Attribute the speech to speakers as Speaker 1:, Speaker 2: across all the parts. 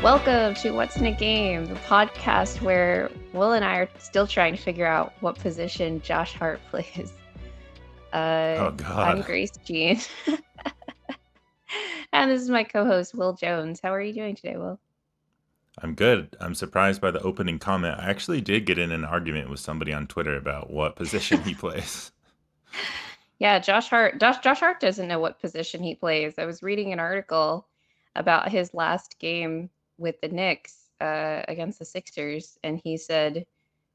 Speaker 1: Welcome to What's in a Game, the podcast where Will and I are still trying to figure out what position Josh Hart plays.
Speaker 2: Oh
Speaker 1: I'm
Speaker 2: God,
Speaker 1: Grace Jean, and this is my co-host Will Jones. How are you doing today, Will?
Speaker 2: I'm good. I'm surprised by the opening comment. I actually did get in an argument with somebody on Twitter about what position he plays.
Speaker 1: Yeah, Josh Hart doesn't know what position he plays. I was reading an article about his last game with the Knicks against the Sixers, and he said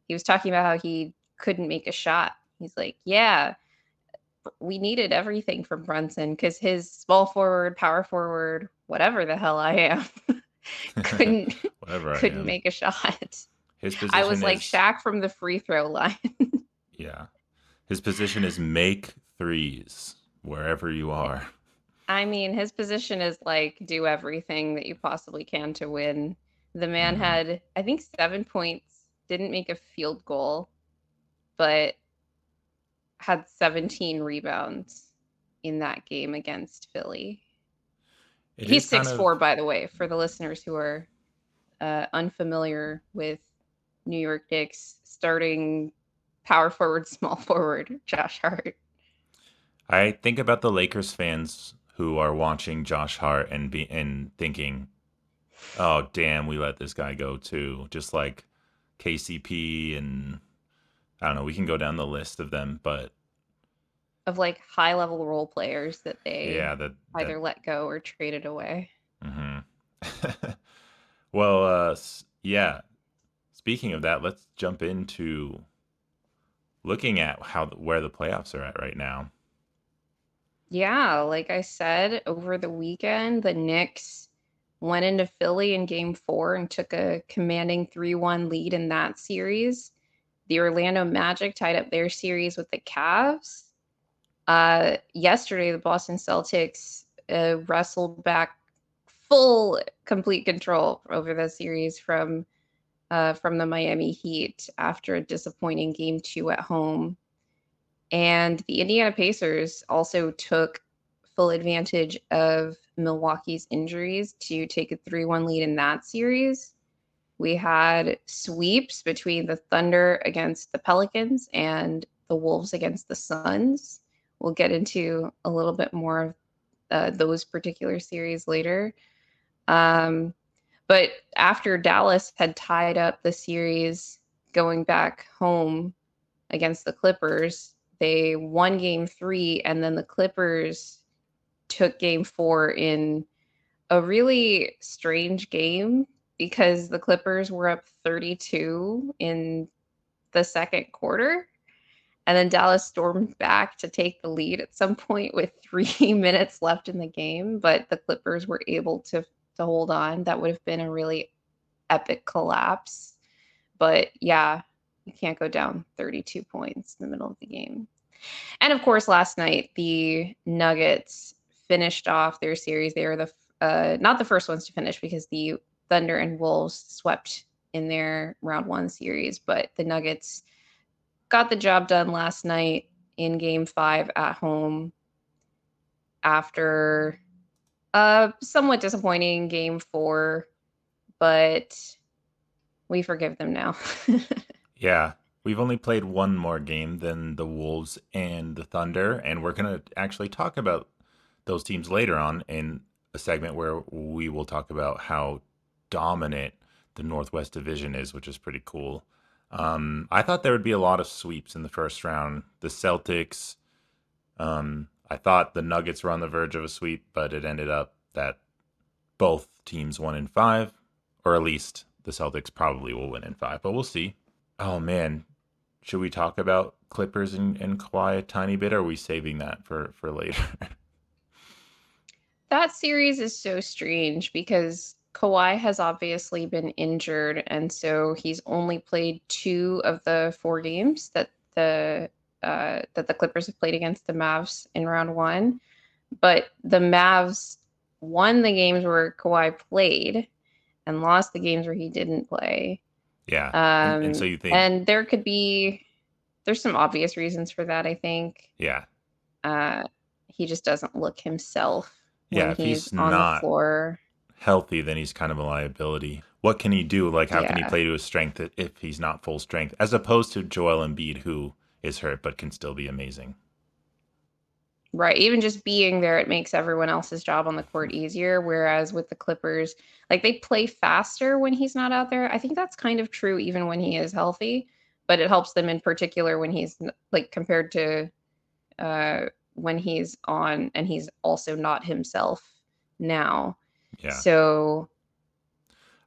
Speaker 1: he was talking about how he couldn't make a shot. He's like, "Yeah, we needed everything from Brunson because his small forward, power forward, whatever the hell I am, couldn't
Speaker 2: Whatever I
Speaker 1: couldn't
Speaker 2: am.
Speaker 1: make a shot.
Speaker 2: His
Speaker 1: I was
Speaker 2: position
Speaker 1: like
Speaker 2: is,
Speaker 1: Shaq from the free throw line."
Speaker 2: yeah, his position is make threes wherever you are.
Speaker 1: I mean, his position is like do everything that you possibly can to win. The man
Speaker 2: Hmm.
Speaker 1: had, I think, 7 points, didn't make a field goal, but had 17 rebounds in that game against Philly.
Speaker 2: It is
Speaker 1: He's
Speaker 2: kind
Speaker 1: six
Speaker 2: of,
Speaker 1: four, by the way, for the listeners who are unfamiliar with New York Knicks starting power forward, small forward, Josh Hart.
Speaker 2: I think about the Lakers fans who are watching Josh Hart and thinking, oh damn, we let this guy go too. Just like KCP and I don't know, we can go down the list of them, but
Speaker 1: Of like high level role players that they
Speaker 2: yeah, that
Speaker 1: either let go or traded away.
Speaker 2: hmm well, yeah. Speaking of that, let's jump into looking at where the playoffs are at right now.
Speaker 1: Yeah, like I said, over the weekend, the Knicks went into Philly in game 4 and took a commanding 3-1 lead in that series. The Orlando Magic tied up their series with the Cavs. Yesterday, the Boston Celtics wrestled back full, complete control over the series from the Miami Heat after a disappointing game 2 at home. And the Indiana Pacers also took full advantage of Milwaukee's injuries to take a 3-1 lead in that series. We had sweeps between the Thunder against the Pelicans and the Wolves against the Suns. We'll get into a little bit more of those particular series later. Um, but after Dallas had tied up the series going back home against the Clippers, they won game 3, and then the Clippers took game 4 in a really strange game because the Clippers were up 32 in the second quarter. And then Dallas stormed back to take the lead at some point with 3 minutes left in the game, but the Clippers were able to hold on. That would have been a really epic collapse. But yeah, you can't go down 32 points in the middle of the game. And of course, last night the Nuggets finished off their series. They were the not the first ones to finish because the Thunder and Wolves swept in their round 1 series, but the Nuggets got the job done last night in game 5 at home after a somewhat disappointing game 4, but we forgive them now.
Speaker 2: Yeah, we've only played one more game than the Wolves and the Thunder, and we're going to actually talk about those teams later on in a segment where we will talk about how dominant the Northwest Division is, which is pretty cool. I thought there would be a lot of sweeps in the first round. The Celtics, I thought the Nuggets were on the verge of a sweep, but it ended up that both teams won in five, or at least the Celtics probably will win in five, but we'll see. Oh man, should we talk about Clippers and Kawhi a tiny bit? Or are we saving that for later?
Speaker 1: That series is so strange because Kawhi has obviously been injured, and so he's only played 2 of the 4 games that the Clippers have played against the Mavs in round 1. But the Mavs won the games where Kawhi played and lost the games where he didn't play.
Speaker 2: Yeah, and so you think,
Speaker 1: And there's some obvious reasons for that, I think.
Speaker 2: yeah,
Speaker 1: Uh, he just doesn't look himself
Speaker 2: yeah,
Speaker 1: when
Speaker 2: if
Speaker 1: he's
Speaker 2: he's
Speaker 1: on the
Speaker 2: not
Speaker 1: floor.
Speaker 2: healthy, then he's kind of a liability. What can he do? Like, how can he
Speaker 1: Yeah.
Speaker 2: play to his strength if he's not full strength, as opposed to Joel Embiid, who is hurt but can still be amazing?
Speaker 1: Right. Even just being there, it makes everyone else's job on the court easier. Whereas with the Clippers, like they play faster when he's not out there. I think that's kind of true even when he is healthy, but it helps them in particular when he's like compared to when he's on and he's also not himself now.
Speaker 2: Yeah.
Speaker 1: So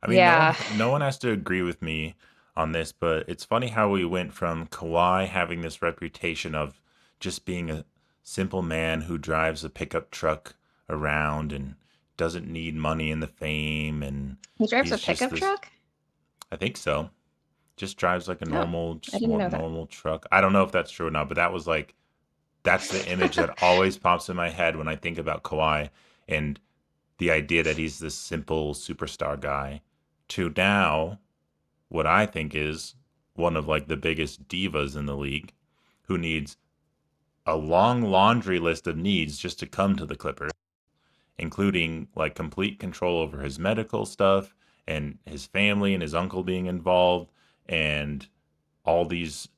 Speaker 2: I mean,
Speaker 1: yeah,
Speaker 2: no one has to agree with me on this, but it's funny how we went from Kawhi having this reputation of just being a simple man who drives a pickup truck around and doesn't need money and the fame, and
Speaker 1: he drives a
Speaker 2: he's just
Speaker 1: pickup
Speaker 2: this.
Speaker 1: truck.
Speaker 2: I think so. Just drives like a
Speaker 1: Oh,
Speaker 2: normal,
Speaker 1: I
Speaker 2: just
Speaker 1: didn't
Speaker 2: more
Speaker 1: know that.
Speaker 2: normal truck. I don't know if that's true or not, but that was like that's the image that always pops in my head when I think about Kawhi and the idea that he's this simple superstar guy. To now, what I think is one of like the biggest divas in the league who needs a long laundry list of needs just to come to the Clippers, including like complete control over his medical stuff and his family and his uncle being involved and all these,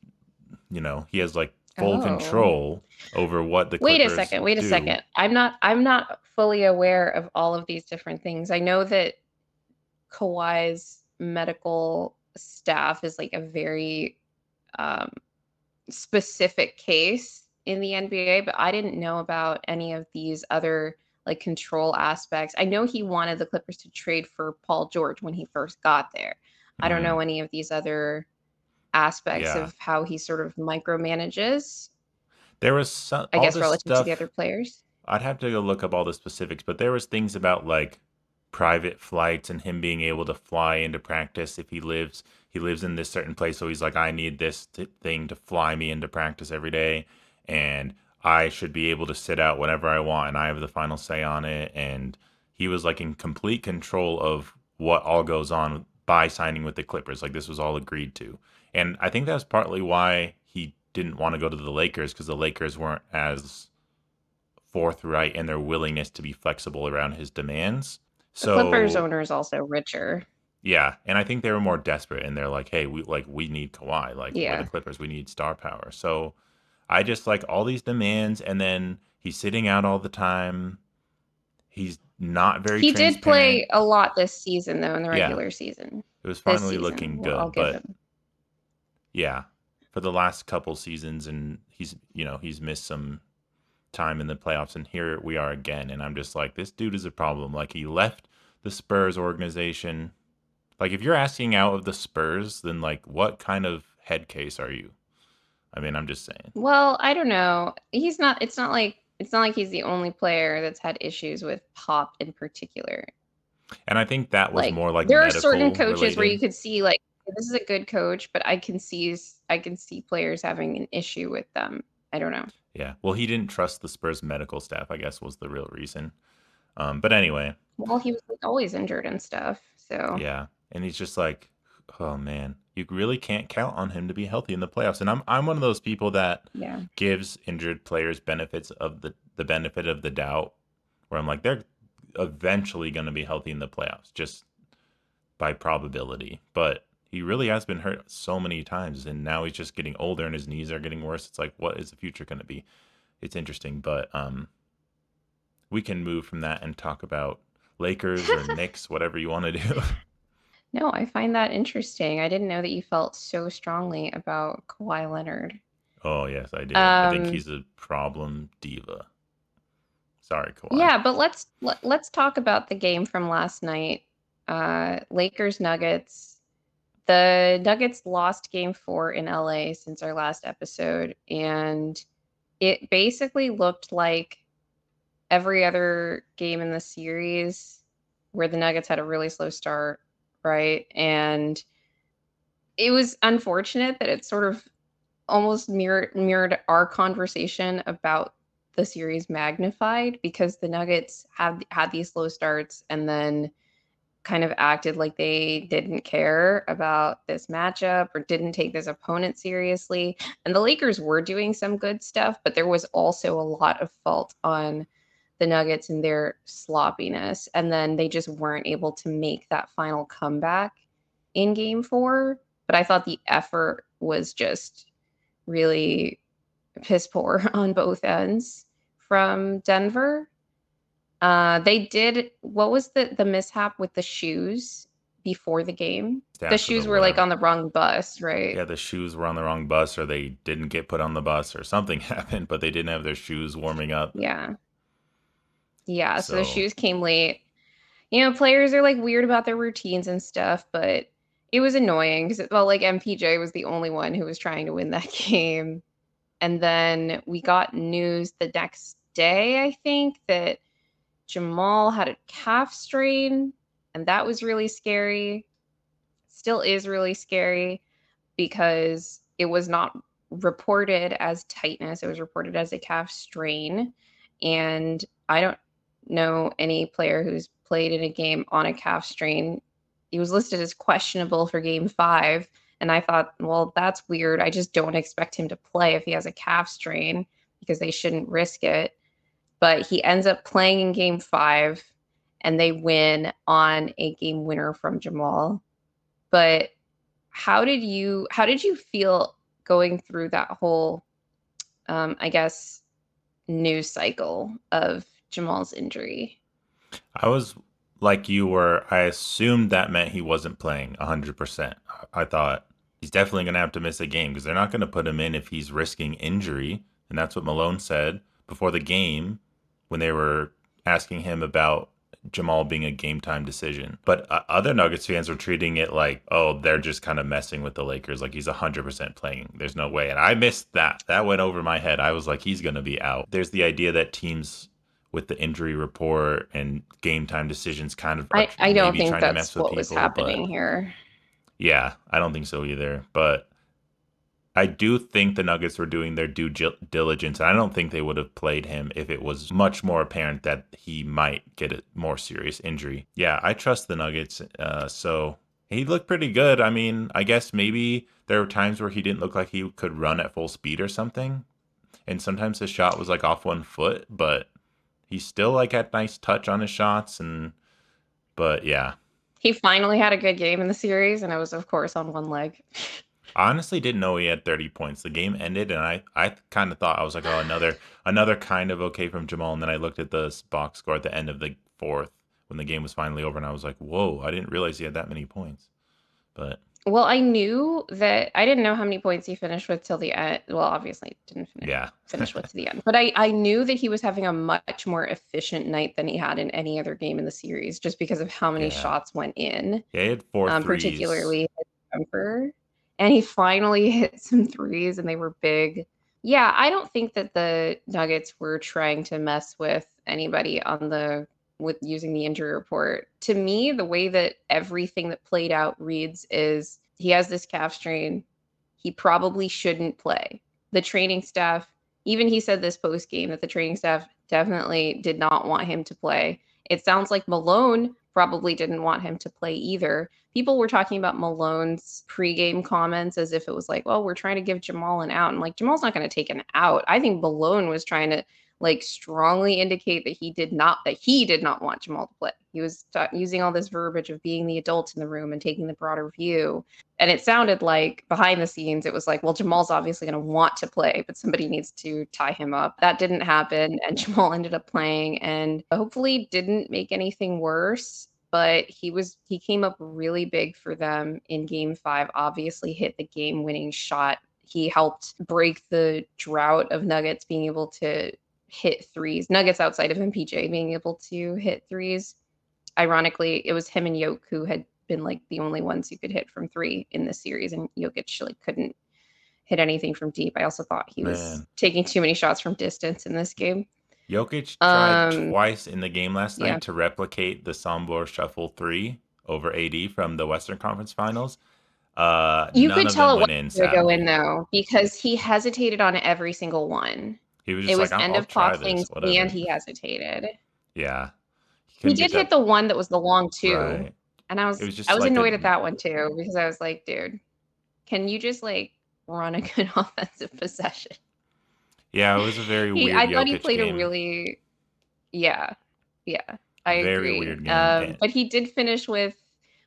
Speaker 2: he has like full
Speaker 1: Oh,
Speaker 2: control over what the
Speaker 1: wait a
Speaker 2: Clippers
Speaker 1: second. Wait a
Speaker 2: do.
Speaker 1: second. I'm not fully aware of all of these different things. I know that Kawhi's medical staff is like a very um, specific case in the NBA, but I didn't know about any of these other like control aspects. I know he wanted the Clippers to trade for Paul George when he first got there. I don't know
Speaker 2: Mm,
Speaker 1: any of these other aspects
Speaker 2: yeah.
Speaker 1: of how he sort of micromanages,
Speaker 2: There was
Speaker 1: I
Speaker 2: all
Speaker 1: guess,
Speaker 2: this
Speaker 1: relative to the other
Speaker 2: stuff.
Speaker 1: players.
Speaker 2: I'd have to go look up all the specifics, but there was things about like private flights and him being able to fly into practice if he lives in this certain place, so he's like, I need this thing to fly me into practice every day, and I should be able to sit out whenever I want, and I have the final say on it. And he was like in complete control of what all goes on by signing with the Clippers. Like this was all agreed to, and I think that's partly why he didn't want to go to the Lakers, because the Lakers weren't as forthright in their willingness to be flexible around his demands.
Speaker 1: The Clippers
Speaker 2: So
Speaker 1: owner is also richer.
Speaker 2: yeah, and I think they were more desperate, and they're like, hey, we need Kawhi, like we're the
Speaker 1: Yeah.
Speaker 2: Clippers, we need star power. So I just like all these demands, and then he's sitting out all the time. He's not very
Speaker 1: He did
Speaker 2: transparent.
Speaker 1: play a lot this season, though, in the
Speaker 2: Yeah,
Speaker 1: regular season.
Speaker 2: it was
Speaker 1: This
Speaker 2: finally
Speaker 1: season,
Speaker 2: looking
Speaker 1: well, I'll
Speaker 2: good,
Speaker 1: give
Speaker 2: but
Speaker 1: him.
Speaker 2: yeah, for the last couple seasons, and he's missed some time in the playoffs, and here we are again. And I'm just like, this dude is a problem. Like he left the Spurs organization. Like if you're asking out of the Spurs, then like what kind of head case are you? I mean, I'm just saying.
Speaker 1: Well, I don't know. It's not like he's the only player that's had issues with Pop in particular.
Speaker 2: And I think that was
Speaker 1: Like
Speaker 2: more like
Speaker 1: there are certain
Speaker 2: medical
Speaker 1: coaches where you
Speaker 2: related.
Speaker 1: could see like this is a good coach, but I can see players having an issue with them. I don't know.
Speaker 2: Yeah. Well, he didn't trust the Spurs medical staff, I guess was the real reason. But anyway,
Speaker 1: Well, he was like always injured and stuff. So
Speaker 2: yeah. And he's just like, oh man, you really can't count on him to be healthy in the playoffs. And I'm one of those people that
Speaker 1: yeah.
Speaker 2: gives injured players benefits of the benefit of the doubt, where I'm like, they're eventually going to be healthy in the playoffs, just by probability. But he really has been hurt so many times, and now he's just getting older, and his knees are getting worse. It's like, what is the future going to be? It's interesting, but we can move from that and talk about Lakers or Knicks, whatever you want to do.
Speaker 1: No, I find that interesting. I didn't know that you felt so strongly about Kawhi Leonard.
Speaker 2: Oh yes, I do. I think
Speaker 1: Um,
Speaker 2: he's a problem diva. Sorry, Kawhi.
Speaker 1: yeah, but let's talk about the game from last night. Lakers Nuggets. The Nuggets lost game 4 in LA since our last episode, and it basically looked like every other game in the series where the Nuggets had a really slow start, right? And it was unfortunate that it sort of almost mirrored our conversation about the series magnified because the Nuggets had these slow starts and then kind of acted like they didn't care about this matchup or didn't take this opponent seriously. And the Lakers were doing some good stuff, but there was also a lot of fault on the Nuggets and their sloppiness, and then they just weren't able to make that final comeback in game 4. But I thought the effort was just really piss poor on both ends from Denver. They did what was the mishap with the shoes before the game? The
Speaker 2: Staff
Speaker 1: shoes
Speaker 2: or
Speaker 1: were like
Speaker 2: whatever.
Speaker 1: on the wrong bus, right?
Speaker 2: Yeah, the shoes were on the wrong bus, or they didn't get put on the bus, or something happened, but they didn't have their shoes warming up.
Speaker 1: Yeah. Yeah, so the
Speaker 2: So
Speaker 1: shoes came late. Players are like weird about their routines and stuff, but it was annoying because it felt like MPJ was the only one who was trying to win that game. And then we got news the next day, I think, that Jamal had a calf strain, and that was really scary. Still is really scary because it was not reported as tightness, it was reported as a calf strain. And I don't know any player who's played in a game on a calf strain. He was listed as questionable for game 5. And I thought, well, that's weird. I just don't expect him to play if he has a calf strain because they shouldn't risk it. But he ends up playing in game 5 and they win on a game winner from Jamal. But how did you feel going through that whole I guess news cycle of Jamal's injury?
Speaker 2: I was like you were. I assumed that meant he wasn't playing 100%. I thought he's definitely going to have to miss a game because they're not going to put him in if he's risking injury. And that's what Malone said before the game when they were asking him about Jamal being a game time decision. But other Nuggets fans were treating it like, oh, they're just kind of messing with the Lakers. Like he's 100% playing. There's no way. And I missed that. That went over my head. I was like, he's going to be out. There's the idea that teams with the injury report and game time decisions kind of are
Speaker 1: I don't
Speaker 2: maybe
Speaker 1: think
Speaker 2: trying to mess
Speaker 1: that's
Speaker 2: with
Speaker 1: what was
Speaker 2: people. But
Speaker 1: happening here.
Speaker 2: yeah, I don't think so either. But I do think the Nuggets were doing their due diligence. And I don't think they would have played him if it was much more apparent that he might get a more serious injury. Yeah, I trust the Nuggets. So he looked pretty good. I mean, I guess maybe there were times where he didn't look like he could run at full speed or something. And sometimes his shot was like off one foot, but he still like had nice touch on his shots. And but yeah,
Speaker 1: He finally had a good game in the series, and it was, of course, on one leg.
Speaker 2: I honestly didn't know he had 30 points. The game ended, and I kind of thought, I was like, oh, another kind of okay from Jamal. And then I looked at the box score at the end of the fourth when the game was finally over, and I was like, whoa, I didn't realize he had that many points. But
Speaker 1: Well, I knew that I didn't know how many points he finished with till the end. Well, obviously didn't
Speaker 2: yeah,
Speaker 1: finish with to the end. But I knew that he was having a much more efficient night than he had in any other game in the series, just because of how many
Speaker 2: yeah,
Speaker 1: shots went in,
Speaker 2: yeah. He had four threes.
Speaker 1: particularly his jumper. And he finally hit some threes, and they were big. Yeah, I don't think that the Nuggets were trying to mess with anybody with using the injury report. To me, the way that everything that played out reads is he has this calf strain. He probably shouldn't play. The training staff, even he said this post game that the training staff definitely did not want him to play. It sounds like Malone probably didn't want him to play either. People were talking about Malone's pregame comments as if it was like, well, we're trying to give Jamal an out. And like, Jamal's not going to take an out. I think Malone was trying to like strongly indicate that he did not want Jamal to play. He was using all this verbiage of being the adult in the room and taking the broader view. And it sounded like behind the scenes, it was like, well, Jamal's obviously going to want to play, but somebody needs to tie him up. That didn't happen. And Jamal ended up playing and hopefully didn't make anything worse. But he came up really big for them in game 5, obviously hit the game winning shot. He helped break the drought of Nuggets being able to hit threes. Nuggets outside of MPJ being able to hit threes. Ironically, it was him and Yoke who had been like the only ones who could hit from 3 in this series, and Jokic like couldn't hit anything from deep. I also thought he was
Speaker 2: Man,
Speaker 1: taking too many shots from distance in this game.
Speaker 2: Jokic tried
Speaker 1: Um,
Speaker 2: twice in the game last
Speaker 1: yeah.
Speaker 2: night to replicate the Sombor Shuffle 3 over AD from the Western Conference Finals.
Speaker 1: You
Speaker 2: None
Speaker 1: could
Speaker 2: of them
Speaker 1: tell it
Speaker 2: went in,
Speaker 1: wasn't gonna go in
Speaker 2: sadly.
Speaker 1: though, because he hesitated on every single one.
Speaker 2: He was
Speaker 1: It
Speaker 2: just like,
Speaker 1: was
Speaker 2: I'll,
Speaker 1: end
Speaker 2: I'll
Speaker 1: of
Speaker 2: try
Speaker 1: clock
Speaker 2: this,
Speaker 1: things and
Speaker 2: whatever.
Speaker 1: he hesitated.
Speaker 2: Yeah. He
Speaker 1: He
Speaker 2: couldn't get
Speaker 1: did hit
Speaker 2: that
Speaker 1: the one that was the long 2,
Speaker 2: right.
Speaker 1: and I
Speaker 2: It
Speaker 1: was
Speaker 2: was
Speaker 1: I
Speaker 2: just
Speaker 1: was
Speaker 2: like a
Speaker 1: annoyed at that one too because I was like, "Dude, can you just, like, run a good offensive possession?"
Speaker 2: yeah, it was a very weird
Speaker 1: I thought he
Speaker 2: Jokic
Speaker 1: played a
Speaker 2: game.
Speaker 1: really Yeah. Yeah. I
Speaker 2: Very
Speaker 1: agree.
Speaker 2: weird game.
Speaker 1: But he did finish with,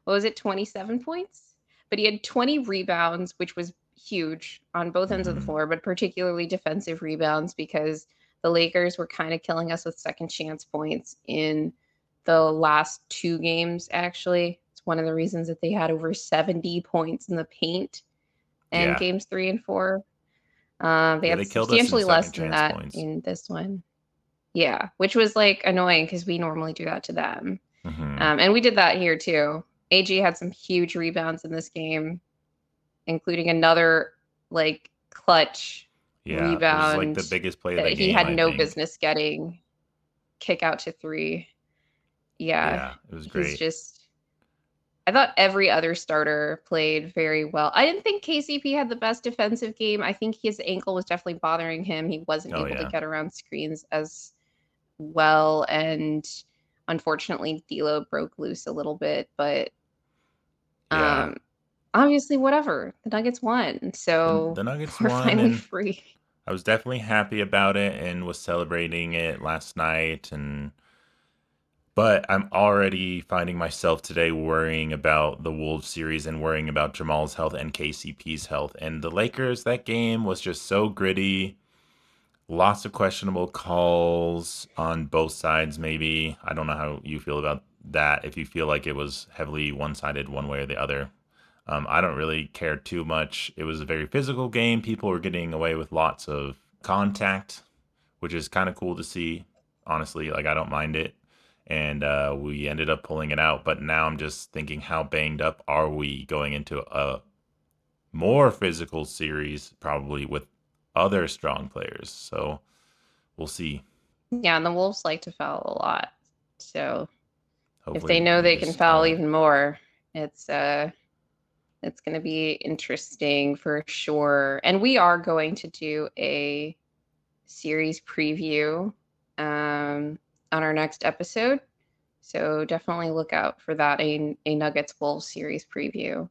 Speaker 1: what was it, 27 points? But he had 20 rebounds, which was huge on both ends of the
Speaker 2: Mhm.
Speaker 1: floor, but particularly defensive rebounds because the Lakers were kind of killing us with second chance points in the last two games, actually. It's one of the reasons that they had over 70 points in the paint in
Speaker 2: Yeah.
Speaker 1: games 3 and 4. They
Speaker 2: Yeah,
Speaker 1: had
Speaker 2: they killed us in
Speaker 1: substantially less
Speaker 2: second
Speaker 1: than
Speaker 2: chance
Speaker 1: that
Speaker 2: points.
Speaker 1: in this one. Yeah, which was like annoying because we normally do that to them.
Speaker 2: Mhm.
Speaker 1: And we did that here too. AG had some huge rebounds in this game, including another like clutch
Speaker 2: Yeah, it was like the
Speaker 1: rebound
Speaker 2: biggest play of the
Speaker 1: that he
Speaker 2: game,
Speaker 1: had
Speaker 2: I
Speaker 1: no
Speaker 2: think.
Speaker 1: business getting, kick out to three. Yeah,
Speaker 2: Yeah, it was
Speaker 1: he's
Speaker 2: great.
Speaker 1: just. I thought every other starter played very well. I didn't think KCP had the best defensive game. I think his ankle was definitely bothering him. He wasn't
Speaker 2: Oh
Speaker 1: able to
Speaker 2: yeah.
Speaker 1: get around screens as well, and unfortunately D'Lo broke loose a little bit, but
Speaker 2: Yeah.
Speaker 1: um obviously whatever. The Nuggets won.
Speaker 2: The
Speaker 1: So
Speaker 2: Nuggets
Speaker 1: we're
Speaker 2: won,
Speaker 1: finally
Speaker 2: and
Speaker 1: free.
Speaker 2: I was definitely happy about it and was celebrating it last night. And but I'm already finding myself today worrying about the Wolves series and worrying about Jamal's health and KCP's health. And the Lakers, that game was just so gritty. Lots of questionable calls on both sides, maybe. I don't know how you feel about that, if you feel like it was heavily one sided one way or the other. I don't really care too much. It was a very physical game. People were getting away with lots of contact, which is kind of cool to see. Honestly, like I don't mind it. And we ended up pulling it out. But now I'm just thinking, how banged up are we going into a more physical series, probably with other strong players? So we'll see.
Speaker 1: Yeah, and the Wolves like to foul a lot. So if
Speaker 2: Hopefully,
Speaker 1: they know
Speaker 2: we
Speaker 1: they can
Speaker 2: just
Speaker 1: foul even more, it's it's going to be interesting for sure. And we are going to do a series preview on our next episode. So definitely look out for that, a Nuggets Wolves series preview.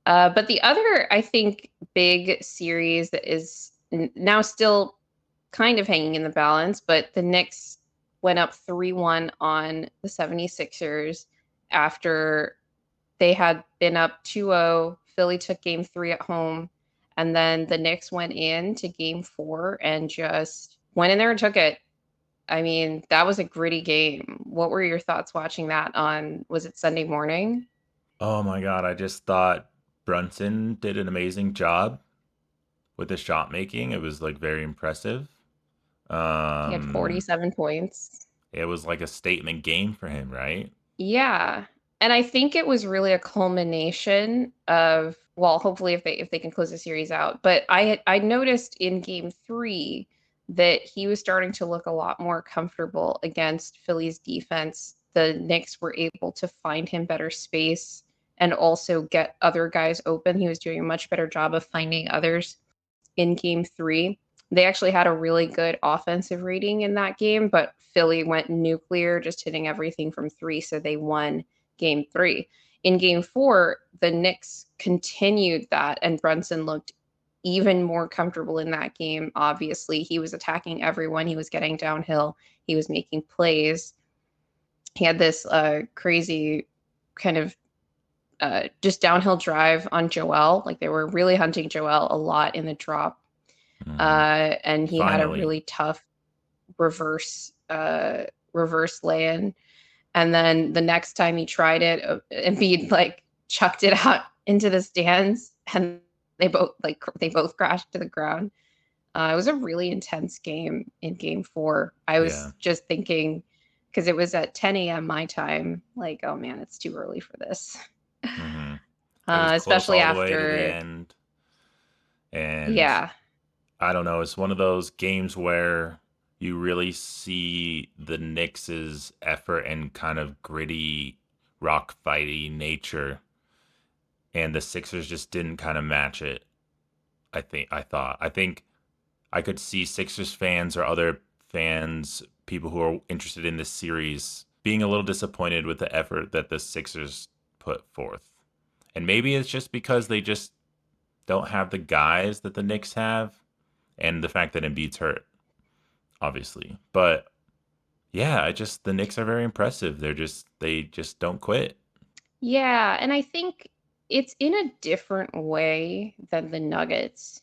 Speaker 1: But the other, I think, big series that is now still kind of hanging in the balance, but the Knicks went up 3-1 on the 76ers after they had been up 2-0. Philly took game three at home. And then the Knicks went in to game four and just went in there and took it. I mean, that was a gritty game. What were your thoughts watching that on, was it Sunday morning?
Speaker 2: Oh my God, I just thought Brunson did an amazing job with the shot making. It was like very impressive.
Speaker 1: He had
Speaker 2: Um,
Speaker 1: 47 points.
Speaker 2: it was like a statement game for him, right?
Speaker 1: Yeah. And I think it was really a culmination of, well, hopefully if they can close the series out. But I noticed in game three that he was starting to look a lot more comfortable against Philly's defense. The Knicks were able to find him better space and also get other guys open. He was doing a much better job of finding others in game three. They actually had a really good offensive rating in that game, but Philly went nuclear, just hitting everything from three. So they won game three. In game four, the Knicks continued that, and Brunson looked even more comfortable in that game. Obviously, he was attacking everyone, he was getting downhill, he was making plays. He had this crazy kind of just downhill drive on Joel. Like they were really hunting Joel a lot in the drop,
Speaker 2: Hmm.
Speaker 1: and he had a
Speaker 2: Finally,
Speaker 1: really tough reverse lay-in. And then the next time he tried it, Embiid like chucked it out into the stands, and they both crashed to the ground. It was a really intense game in game four. I
Speaker 2: yeah.
Speaker 1: was just thinking because it was at 10 a.m. my time, like, oh man, it's too early for this.
Speaker 2: Hmm. It was close
Speaker 1: Especially
Speaker 2: all the way to the
Speaker 1: after,
Speaker 2: end, and
Speaker 1: yeah,
Speaker 2: I don't know. It's one of those games where you really see the Knicks' effort and kind of gritty, rock fighty nature, and the Sixers just didn't kind of match it. I think I could see Sixers fans or other fans, people who are interested in this series, being a little disappointed with the effort that the Sixers put forth. And maybe it's just because they just don't have the guys that the Knicks have, and the fact that Embiid's hurt, obviously. But Yeah, the Knicks are very impressive. They just don't quit.
Speaker 1: Yeah, and I think it's in a different way than the Nuggets,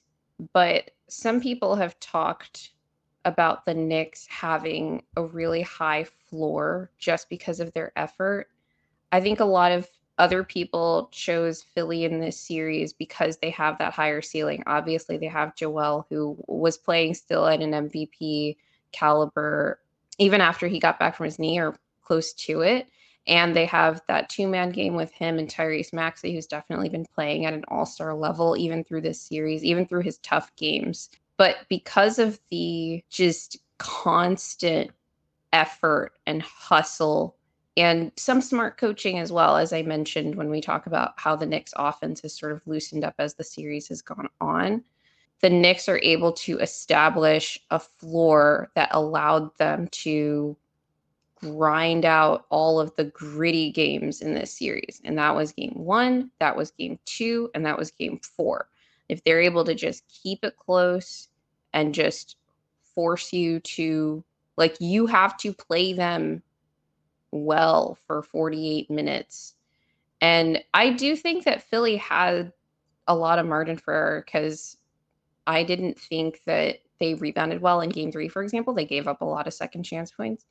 Speaker 1: but some people have talked about the Knicks having a really high floor just because of their effort. I think a lot of other people chose Philly in this series because they have that higher ceiling. Obviously, they have Joel, who was playing still at an MVP caliber, even after he got back from his knee or close to it. And they have that two-man game with him and Tyrese Maxey, who's definitely been playing at an all-star level, even through this series, even through his tough games. But because of the just constant effort and hustle and some smart coaching as well, as I mentioned when we talk about how the Knicks offense has sort of loosened up as the series has gone on. The Knicks are able to establish a floor that allowed them to grind out all of the gritty games in this series. And that was game one, that was game two, and that was game four. If they're able to just keep it close and just force you to, like, you have to play them well for 48 minutes. And I do think that Philly had a lot of margin for error because I didn't think that they rebounded well in game three, for example. They gave up a lot of second chance points.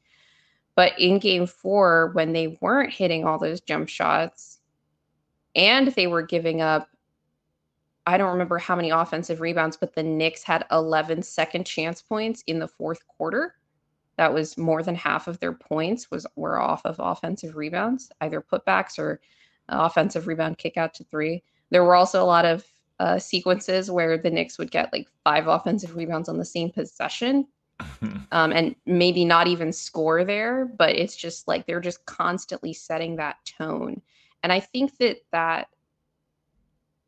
Speaker 1: But in game four, when they weren't hitting all those jump shots and they were giving up, I don't remember how many offensive rebounds, but the Knicks had 11 second chance points in the fourth quarter. That was more than half of their points were off of offensive rebounds, either putbacks or offensive rebound kick out to three. There were also a lot of sequences where the Knicks would get like 5 offensive rebounds on the same possession, and maybe not even score there, but it's just like they're just constantly setting that tone. And I think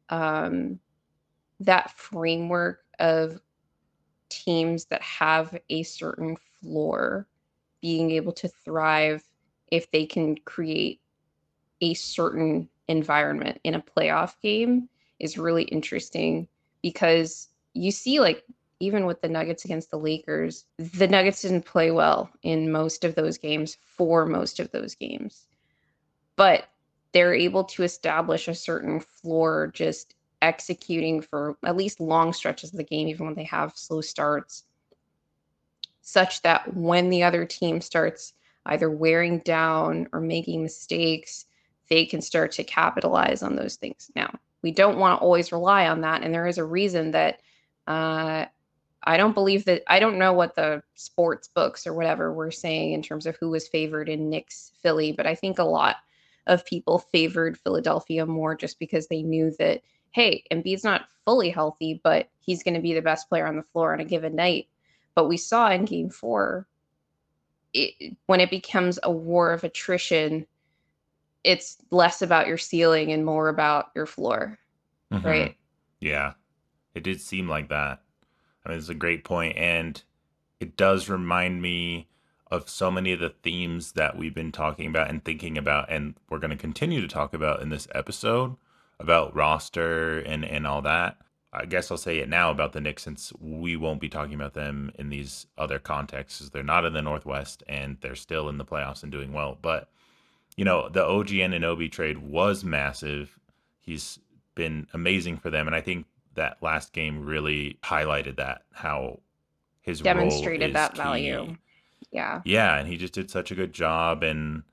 Speaker 1: um, that framework of teams that have a certain floor being able to thrive if they can create a certain environment in a playoff game is really interesting because you see, like, even with the Nuggets against the Lakers, the Nuggets didn't play well in most of those games for most of those games, but they're able to establish a certain floor just executing for at least long stretches of the game, even when they have slow starts, such that when the other team starts either wearing down or making mistakes, they can start to capitalize on those things. Now, we don't want to always rely on that. And there is a reason that uh, I don't believe that, I don't know what the sports books or whatever were saying in terms of who was favored in Knicks Philly, but I think a lot of people favored Philadelphia more just because they knew that, hey, Embiid's not fully healthy, but he's going to be the best player on the floor on a given night. But we saw in game four, when it becomes a war of attrition, it's less about your ceiling and more about your floor,
Speaker 2: Hmm.
Speaker 1: right?
Speaker 2: Yeah, it did seem like that. I mean, it's a great point, and it does remind me of so many of the themes that we've been talking about and thinking about, and we're going to continue to talk about in this episode about roster and all that. I guess I'll say it now about the Knicks since we won't be talking about them in these other contexts. They're not in the Northwest and they're still in the playoffs and doing well. But the OG Anunoby trade was massive. He's been amazing for them, and I think that last game really highlighted that how his role
Speaker 1: Demonstrated
Speaker 2: is
Speaker 1: that
Speaker 2: key.
Speaker 1: value. Yeah.
Speaker 2: Yeah, and he just did such a good job. And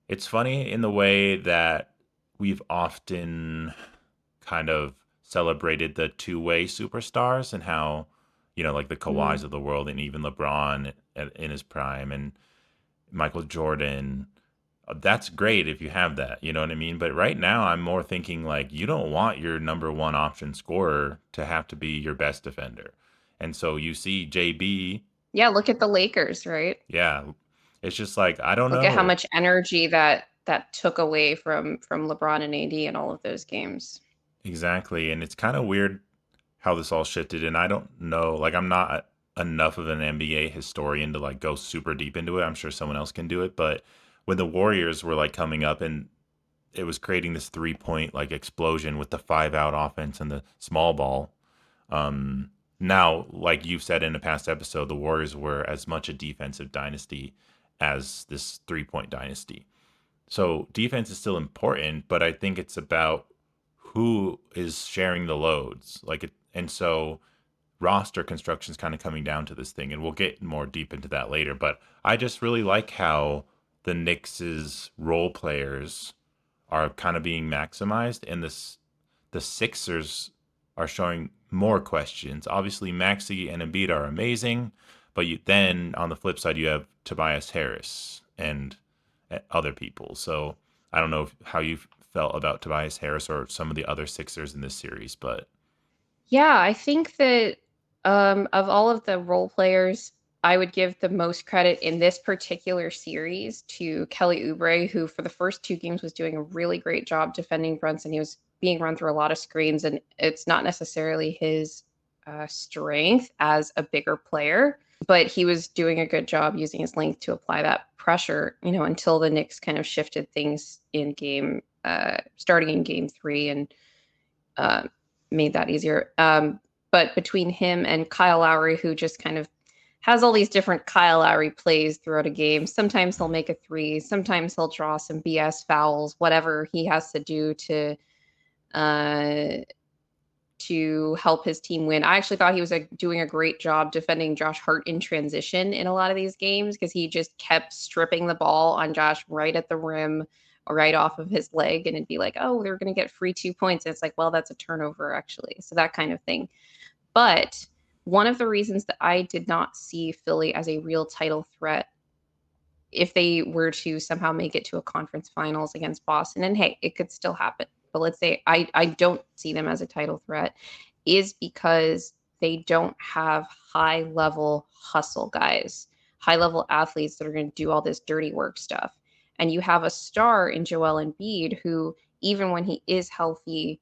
Speaker 2: it's funny in the way that we've often kind of celebrated the two-way superstars and how, like the
Speaker 1: Mm.
Speaker 2: Kawhis of the world and even LeBron in his prime and Michael Jordan. That's great if you have that, you know what I mean? But right now, I'm more thinking like you don't want your number one option scorer to have to be your best defender. And so you see JB.
Speaker 1: Yeah, look at the Lakers, right?
Speaker 2: Yeah. It's just like, I don't
Speaker 1: Look at how
Speaker 2: know.
Speaker 1: much energy that took away from LeBron and AD in all of those games.
Speaker 2: Exactly. And it's kind of weird how this all shifted. And I don't know, like, I'm not enough of an NBA historian to like go super deep into it. I'm sure someone else can do it. But when the Warriors were like coming up and it was creating this 3 point like explosion with the 5 out offense and the small ball. Now, like you've said in a past episode, the Warriors were as much a defensive dynasty as this 3-point dynasty. So defense is still important, but I think it's about who is sharing the loads. And so roster construction is kind of coming down to this thing, and we'll get more deep into that later. But I just really like how the Knicks' role players are kind of being maximized, and the Sixers are showing more questions. Obviously, Maxey and Embiid are amazing, but then on the flip side, you have Tobias Harris and other people. So I don't know how you felt about Tobias Harris or some of the other Sixers in this series, but
Speaker 1: Yeah, I think that of all of the role players, I would give the most credit in this particular series to Kelly Oubre, who for the first two games was doing a really great job defending Brunson. He was being run through a lot of screens, and it's not necessarily his strength as a bigger player, but he was doing a good job using his length to apply that pressure, until the Knicks kind of shifted things starting in game three and uh, made that easier. But between him and Kyle Lowry, who just kind of has all these different Kyle Lowry plays throughout a game. Sometimes he'll make a three. Sometimes he'll draw some BS fouls, whatever he has to do uh, to help his team win. I actually thought he was doing a great job defending Josh Hart in transition in a lot of these games because he just kept stripping the ball on Josh right at the rim or right off of his leg. And it'd be like, oh, they're going to get free 2 points. And it's like, well, that's a turnover, actually. So that kind of thing. But one of the reasons that I did not see Philly as a real title threat if they were to somehow make it to a conference finals against Boston, and hey, it could still happen, but let's say I don't see them as a title threat, is because they don't have high level hustle guys, high level athletes that are going to do all this dirty work stuff. And you have a star in Joel Embiid who, even when he is healthy,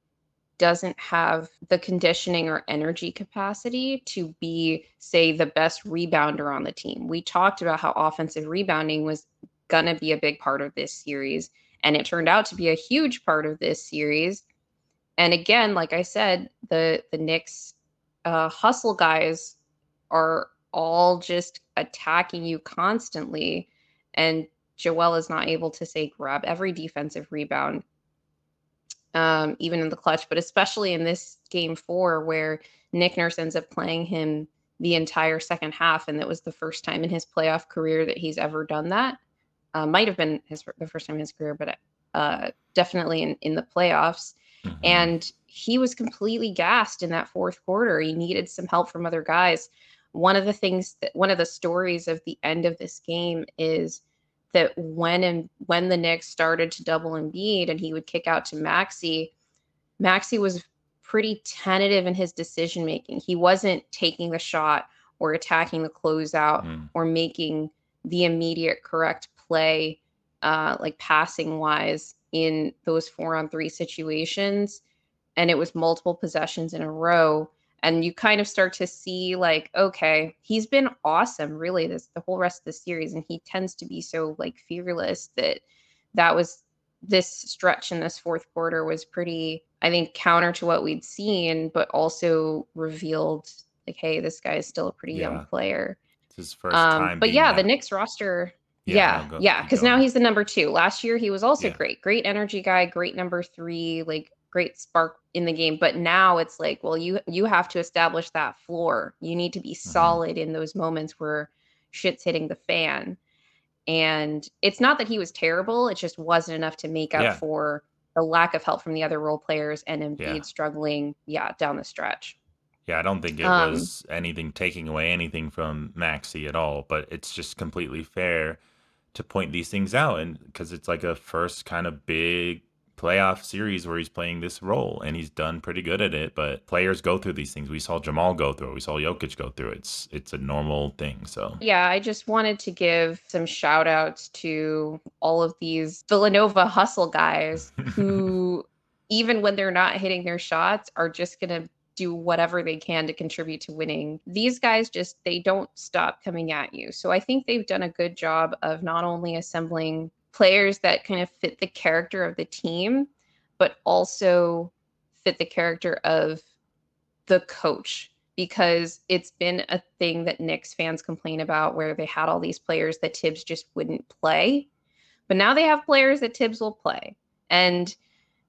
Speaker 1: doesn't have the conditioning or energy capacity to be, say, the best rebounder on the team. We talked about how offensive rebounding was going to be a big part of this series, and it turned out to be a huge part of this series. And again, like I said, the Knicks hustle guys are all just attacking you constantly, and Joel is not able to, say, grab every defensive rebound, even in the clutch, but especially in this game four where Nick Nurse ends up playing him the entire second half. And that was the first time in his playoff career that he's ever done that. Might have been the first time in his career, but definitely in the playoffs.
Speaker 2: mhm.
Speaker 1: And he was completely gassed in that fourth quarter. He needed some help from other guys. One of the stories of the end of this game is that when the Knicks started to double Embiid and he would kick out to Maxey was pretty tentative in his decision making. He wasn't taking the shot or attacking the closeout
Speaker 2: Mm.
Speaker 1: or making the immediate correct play, like passing wise in those 4-on-3 situations. And it was multiple possessions in a row. And you kind of start to see, like, okay, he's been awesome really the whole rest of the series, and he tends to be so, like, fearless that was this stretch in this fourth quarter was pretty, I think, counter to what we'd seen, but also revealed, like, hey, this guy is still a pretty young
Speaker 2: Yeah,
Speaker 1: player.
Speaker 2: it's his first time
Speaker 1: But
Speaker 2: being
Speaker 1: yeah, the
Speaker 2: that.
Speaker 1: Knicks roster,
Speaker 2: Yeah, no,
Speaker 1: yeah,
Speaker 2: go
Speaker 1: yeah,
Speaker 2: keep
Speaker 1: because now
Speaker 2: going.
Speaker 1: he's the number two. Last year he was also
Speaker 2: Yeah.
Speaker 1: great energy guy, great number three, like great spark in the game. But now it's like, well, you have to establish that floor. You need to be
Speaker 2: Hmm.
Speaker 1: solid in those moments where shit's hitting the fan. And it's not that he was terrible; it just wasn't enough to make up
Speaker 2: Yeah.
Speaker 1: for the lack of help from the other role players and
Speaker 2: Yeah.
Speaker 1: Embiid struggling, yeah, down the stretch.
Speaker 2: Yeah, I don't think it
Speaker 1: Um,
Speaker 2: was anything taking away anything from Maxi at all, but it's just completely fair to point these things out, and because it's like a first kind of big playoff series where he's playing this role and he's done pretty good at it, but players go through these things. We saw Jamal go through it. We saw Jokic go through it. It's a normal thing. So,
Speaker 1: Yeah, I just wanted to give some shout outs to all of these Villanova hustle guys who, even when they're not hitting their shots, are just going to do whatever they can to contribute to winning. These guys they don't stop coming at you. So I think they've done a good job of not only assembling players that kind of fit the character of the team, but also fit the character of the coach because it's been a thing that Knicks fans complain about where they had all these players that Tibbs just wouldn't play. But now they have players that Tibbs will play. And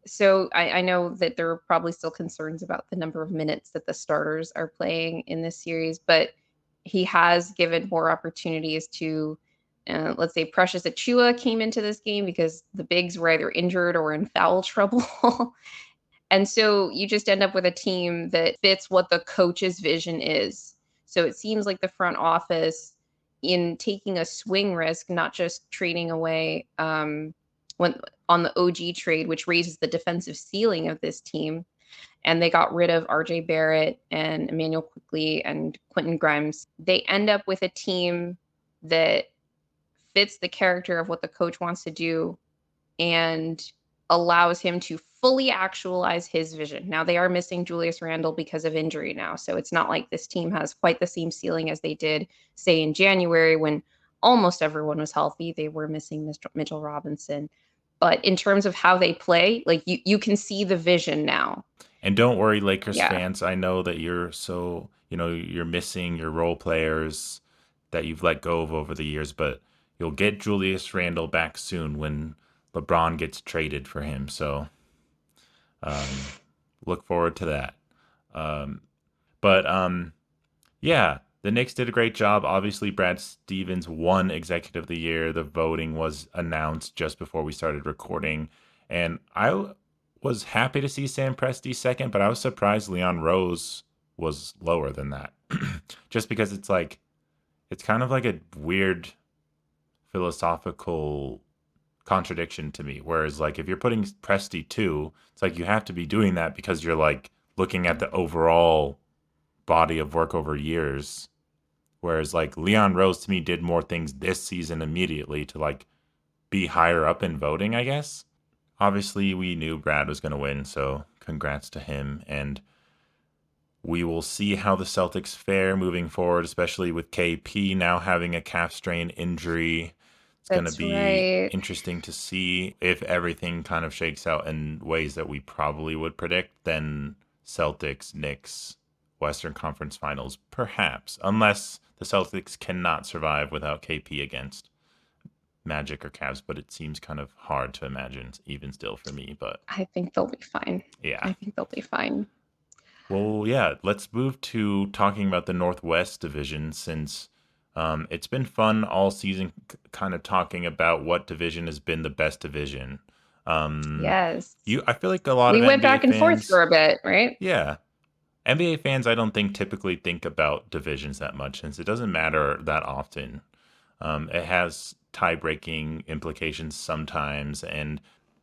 Speaker 1: so I know that there are probably still concerns about the number of minutes that the starters are playing in this series, but he has given more opportunities to, let's say, Precious Achua came into this game because the bigs were either injured or in foul trouble. And so you just end up with a team that fits what the coach's vision is. So it seems like the front office, in taking a swing risk, not just trading away when on the OG trade, which raises the defensive ceiling of this team. And they got rid of RJ Barrett and Emmanuel Quickly and Quentin Grimes. They end up with a team that fits the character of what the coach wants to do and allows him to fully actualize his vision. Now they are missing Julius Randle because of injury now. So it's not like this team has quite the same ceiling as they did, say, in January when almost everyone was healthy. They were missing Mitchell Robinson. But in terms of how they play, like you can see the vision now.
Speaker 2: And don't worry, Lakers
Speaker 1: Yeah.
Speaker 2: fans. I know that you're missing your role players that you've let go of over the years, but you'll get Julius Randle back soon when LeBron gets traded for him. So look forward to that. But yeah, the Knicks did a great job. Obviously, Brad Stevens won Executive of the Year. The voting was announced just before we started recording. And I was happy to see Sam Presti second, but I was surprised Leon Rose was lower than that. Just because it's kind of like a weird philosophical contradiction to me. Whereas, like, if you're putting Presti 2, it's like you have to be doing that because you're like looking at the overall body of work over years. Whereas, like, Leon Rose to me did more things this season immediately to like be higher up in voting, I guess. Obviously, we knew Brad was going to win, so congrats to him. And we will see how the Celtics fare moving forward, especially with KP now having a calf strain injury. It's going to
Speaker 1: That's
Speaker 2: be
Speaker 1: right.
Speaker 2: interesting to see if everything kind of shakes out in ways that we probably would predict. Then Celtics, Knicks, Western Conference Finals, perhaps, unless the Celtics cannot survive without KP against Magic or Cavs, but it seems kind of hard to imagine even still for me. But
Speaker 1: I think they'll be fine.
Speaker 2: yeah.
Speaker 1: I think they'll be fine.
Speaker 2: Well, yeah, let's move to talking about the Northwest division since it's been fun all season kind of talking about what division has been the best division. Um,
Speaker 1: Yes.
Speaker 2: I feel like a lot
Speaker 1: We
Speaker 2: of
Speaker 1: went
Speaker 2: NBA
Speaker 1: back and forth
Speaker 2: fans,
Speaker 1: for a bit, right?
Speaker 2: yeah, NBA fans, I don't think typically think about divisions that much since it doesn't matter that often. It has tie-breaking implications sometimes, and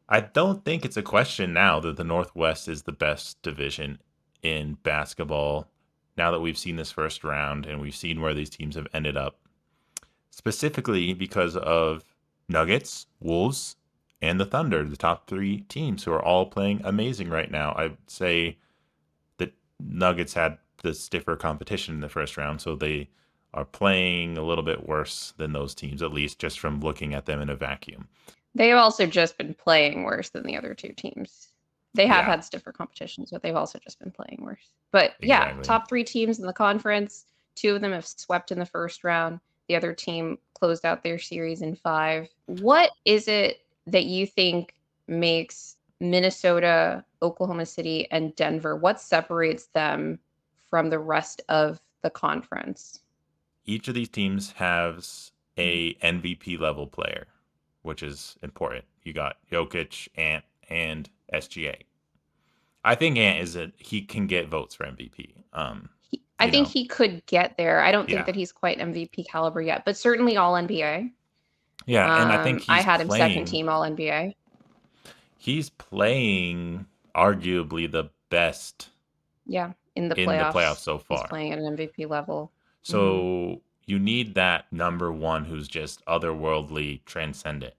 Speaker 2: I don't think it's a question now that the Northwest is the best division in basketball. Now that we've seen this first round and we've seen where these teams have ended up, specifically because of Nuggets, Wolves, and the Thunder, the top three teams who are all playing amazing right now. I'd say the Nuggets had the stiffer competition in the first round, so they are playing a little bit worse than those teams, at least just from looking at them in a vacuum.
Speaker 1: They've also just been playing worse than the other two teams. They have
Speaker 2: Yeah,
Speaker 1: had stiffer competitions, but they've also just been playing worse. But yeah,
Speaker 2: exactly.
Speaker 1: top three teams in the conference. Two of them have swept in the first round. The other team closed out their series in 5. What is it that you think makes Minnesota, Oklahoma City, and Denver? What separates them from the rest of the conference?
Speaker 2: Each of these teams has a MVP level player, which is important. You got Jokic, Ant, and SGA. I think Ant he can get votes for MVP.
Speaker 1: I
Speaker 2: You
Speaker 1: think
Speaker 2: know,
Speaker 1: he could get there. I don't think
Speaker 2: yeah,
Speaker 1: that he's quite MVP caliber yet, but certainly all NBA.
Speaker 2: yeah, and I think
Speaker 1: I had him second team all NBA.
Speaker 2: he's playing arguably the best
Speaker 1: Yeah, in the
Speaker 2: in the playoffs
Speaker 1: playoffs,
Speaker 2: so
Speaker 1: he's
Speaker 2: far.
Speaker 1: playing at an MVP level. Hmm.
Speaker 2: So you need that number one who's just otherworldly, transcendent.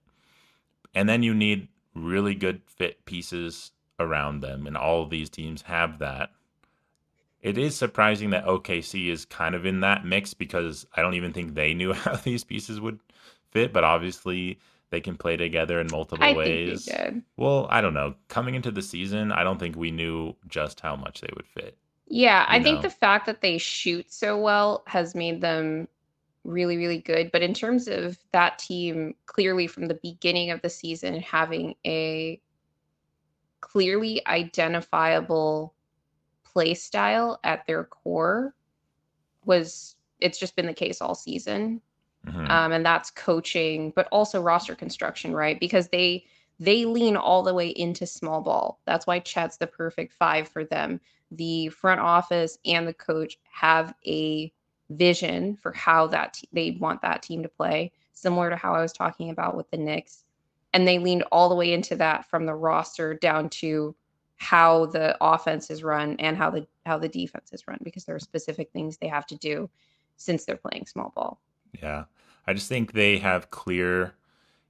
Speaker 2: And then you need really good fit pieces around them. And all of these teams have that. It is surprising that OKC is kind of in that mix because I don't even think they knew how these pieces would fit, but obviously they can play together in multiple
Speaker 1: I think they
Speaker 2: ways.
Speaker 1: did.
Speaker 2: Well, I don't know. Coming into the season, I don't think we knew just how much they would fit.
Speaker 1: Yeah,
Speaker 2: you
Speaker 1: I think
Speaker 2: know?
Speaker 1: the fact that they shoot so well has made them really, really good. But in terms of that team, clearly from the beginning of the season, having a clearly identifiable play style at their core it's just been the case all season.
Speaker 2: Hmm.
Speaker 1: And that's coaching, but also roster construction, right? Because they lean all the way into small ball. That's why Chet's the perfect five for them. The front office and the coach have a vision for how they want that team to play, similar to how I was talking about with the Knicks. And they leaned all the way into that from the roster down to how the offense is run and how the defense is run because there are specific things they have to do since they're playing small ball.
Speaker 2: Yeah. I just think they have clear,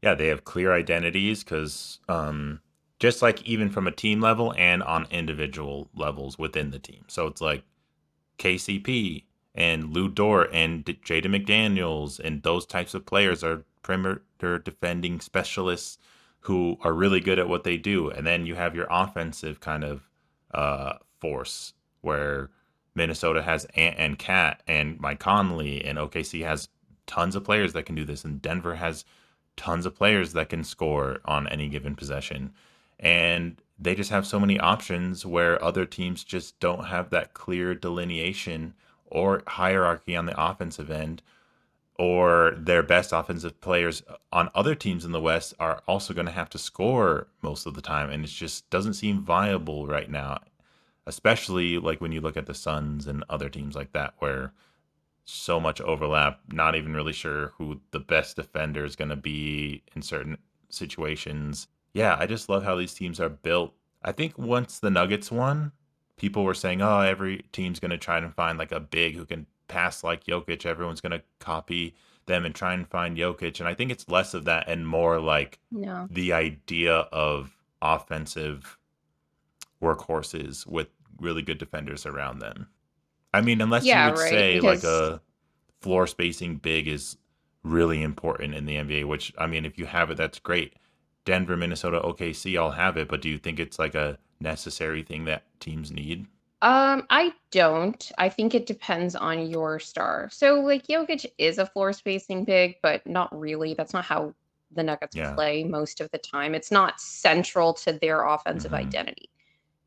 Speaker 2: yeah, they have clear identities because just like even from a team level and on individual levels within the team. So it's like KCP and Lou Dort and Jaden McDaniels and those types of players are perimeter defending specialists who are really good at what they do. And then you have your offensive kind of force where Minnesota has Ant and Cat and Mike Conley, and OKC has tons of players that can do this, and Denver has tons of players that can score on any given possession. And they just have so many options where other teams just don't have that clear delineation or hierarchy on the offensive end, or their best offensive players on other teams in the West are also going to have to score most of the time. And it just doesn't seem viable right now, especially like when you look at the Suns and other teams like that, where so much overlap, not even really sure who the best defender is going to be in certain situations. Yeah, I just love how these teams are built. I think once the Nuggets won, people were saying, oh, every team's going to try and find like a big who can pass like Jokic. Everyone's going to copy them and try and find Jokic. And I think it's less of that and more like
Speaker 1: No.
Speaker 2: the idea of offensive workhorses with really good defenders around them. I mean, unless you
Speaker 1: Yeah,
Speaker 2: would
Speaker 1: right.
Speaker 2: say like
Speaker 1: Because
Speaker 2: a floor spacing big is really important in the NBA, which I mean, if you have it, that's great. Denver, Minnesota, OKC all have it, but do you think it's like a necessary thing that teams need?
Speaker 1: I don't. I think it depends on your star. So like Jokic is a floor spacing big, but not really. That's not how the Nuggets
Speaker 2: Yeah.
Speaker 1: play most of the time. It's not central to their offensive
Speaker 2: Hmm.
Speaker 1: identity.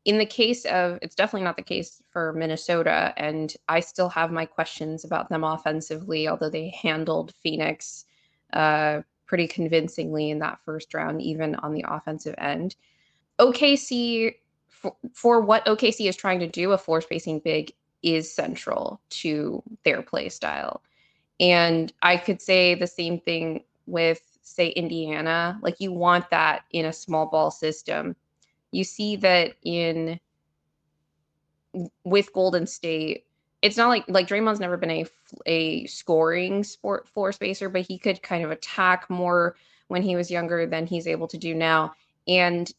Speaker 1: In the case of, it's definitely not the case for Minnesota, and I still have my questions about them offensively, although they handled Phoenix pretty convincingly in that first round, even on the offensive end. OKC, for what OKC is trying to do, a floor spacing big is central to their play style. And I could say the same thing with, say, Indiana. Like, you want that in a small ball system. You see that in with Golden State. It's not like Draymond's never been a scoring sport floor spacer, but he could kind of attack more when he was younger than he's able to do now. And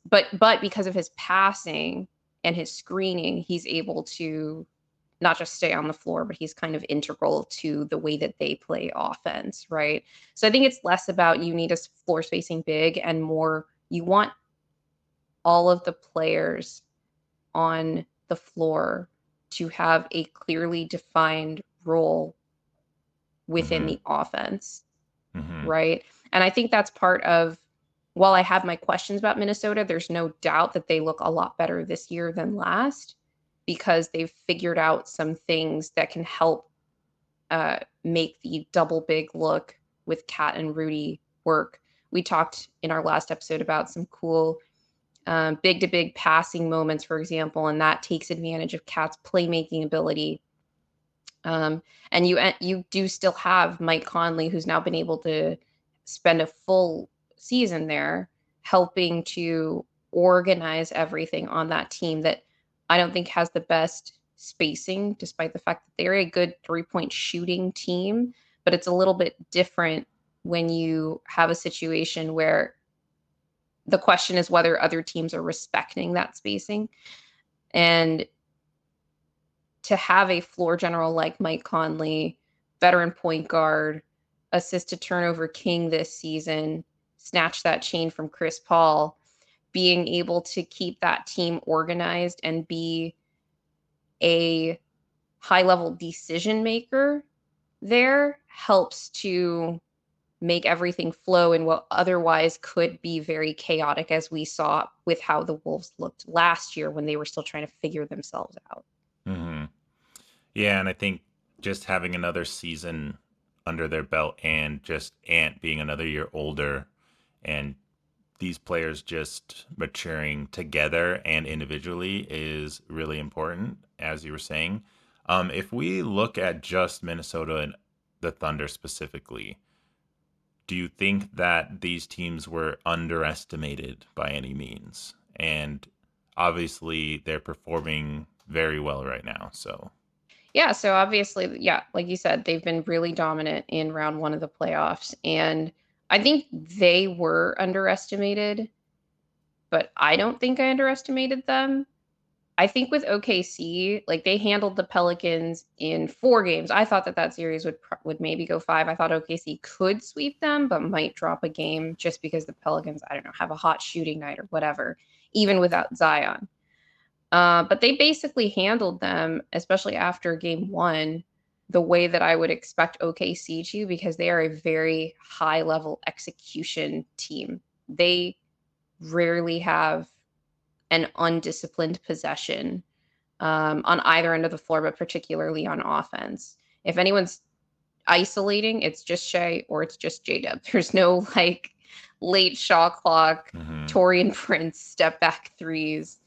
Speaker 1: but because of his passing and his screening, he's able to not just stay on the floor, but he's kind of integral to the way that they play offense, right? So I think it's less about you need a floor spacing big and more you want all of the players on the floor to have a clearly defined role within
Speaker 2: Hmm.
Speaker 1: the offense,
Speaker 2: Hmm.
Speaker 1: right? And I think that's part of, while I have my questions about Minnesota, there's no doubt that they look a lot better this year than last because they've figured out some things that can help make the double big look with Kat and Rudy work. We talked in our last episode about some cool big to big passing moments, for example, and that takes advantage of Kat's playmaking ability. Um, and you do still have Mike Conley, who's now been able to spend a full season there, helping to organize everything on that team that I don't think has the best spacing, despite the fact that they're a good 3-point shooting team. But it's a little bit different when you have a situation where the question is whether other teams are respecting that spacing. And to have a floor general like Mike Conley, veteran point guard, assist to turnover king this season, snatch that chain from Chris Paul, being able to keep that team organized and be a high-level decision maker there helps to make everything flow in what otherwise could be very chaotic, as we saw with how the Wolves looked last year when they were still trying to figure themselves out.
Speaker 2: Hmm. Yeah, and I think just having another season under their belt and just Ant being another year older and these players just maturing together and individually is really important, as you were saying. If we look at just Minnesota and the Thunder specifically, do you think that these teams were underestimated by any means? And obviously, they're performing very well right now. So,
Speaker 1: Yeah, so obviously, yeah, like you said, they've been really dominant in round 1 of the playoffs, and I think they were underestimated, but I don't think I underestimated them. I think with OKC, like, they handled the Pelicans in 4 games. I thought that that series would maybe go 5. I thought OKC could sweep them, but might drop a game just because the Pelicans, I don't know, have a hot shooting night or whatever, even without Zion. But they basically handled them, especially after game 1, the way that I would expect OKC to, because they are a very high-level execution team. They rarely have an undisciplined possession on either end of the floor, but particularly on offense. If anyone's isolating, it's just Shea or it's just J-Dub. There's no like late shot clock,
Speaker 2: mhm,
Speaker 1: Torian Prince step back threes,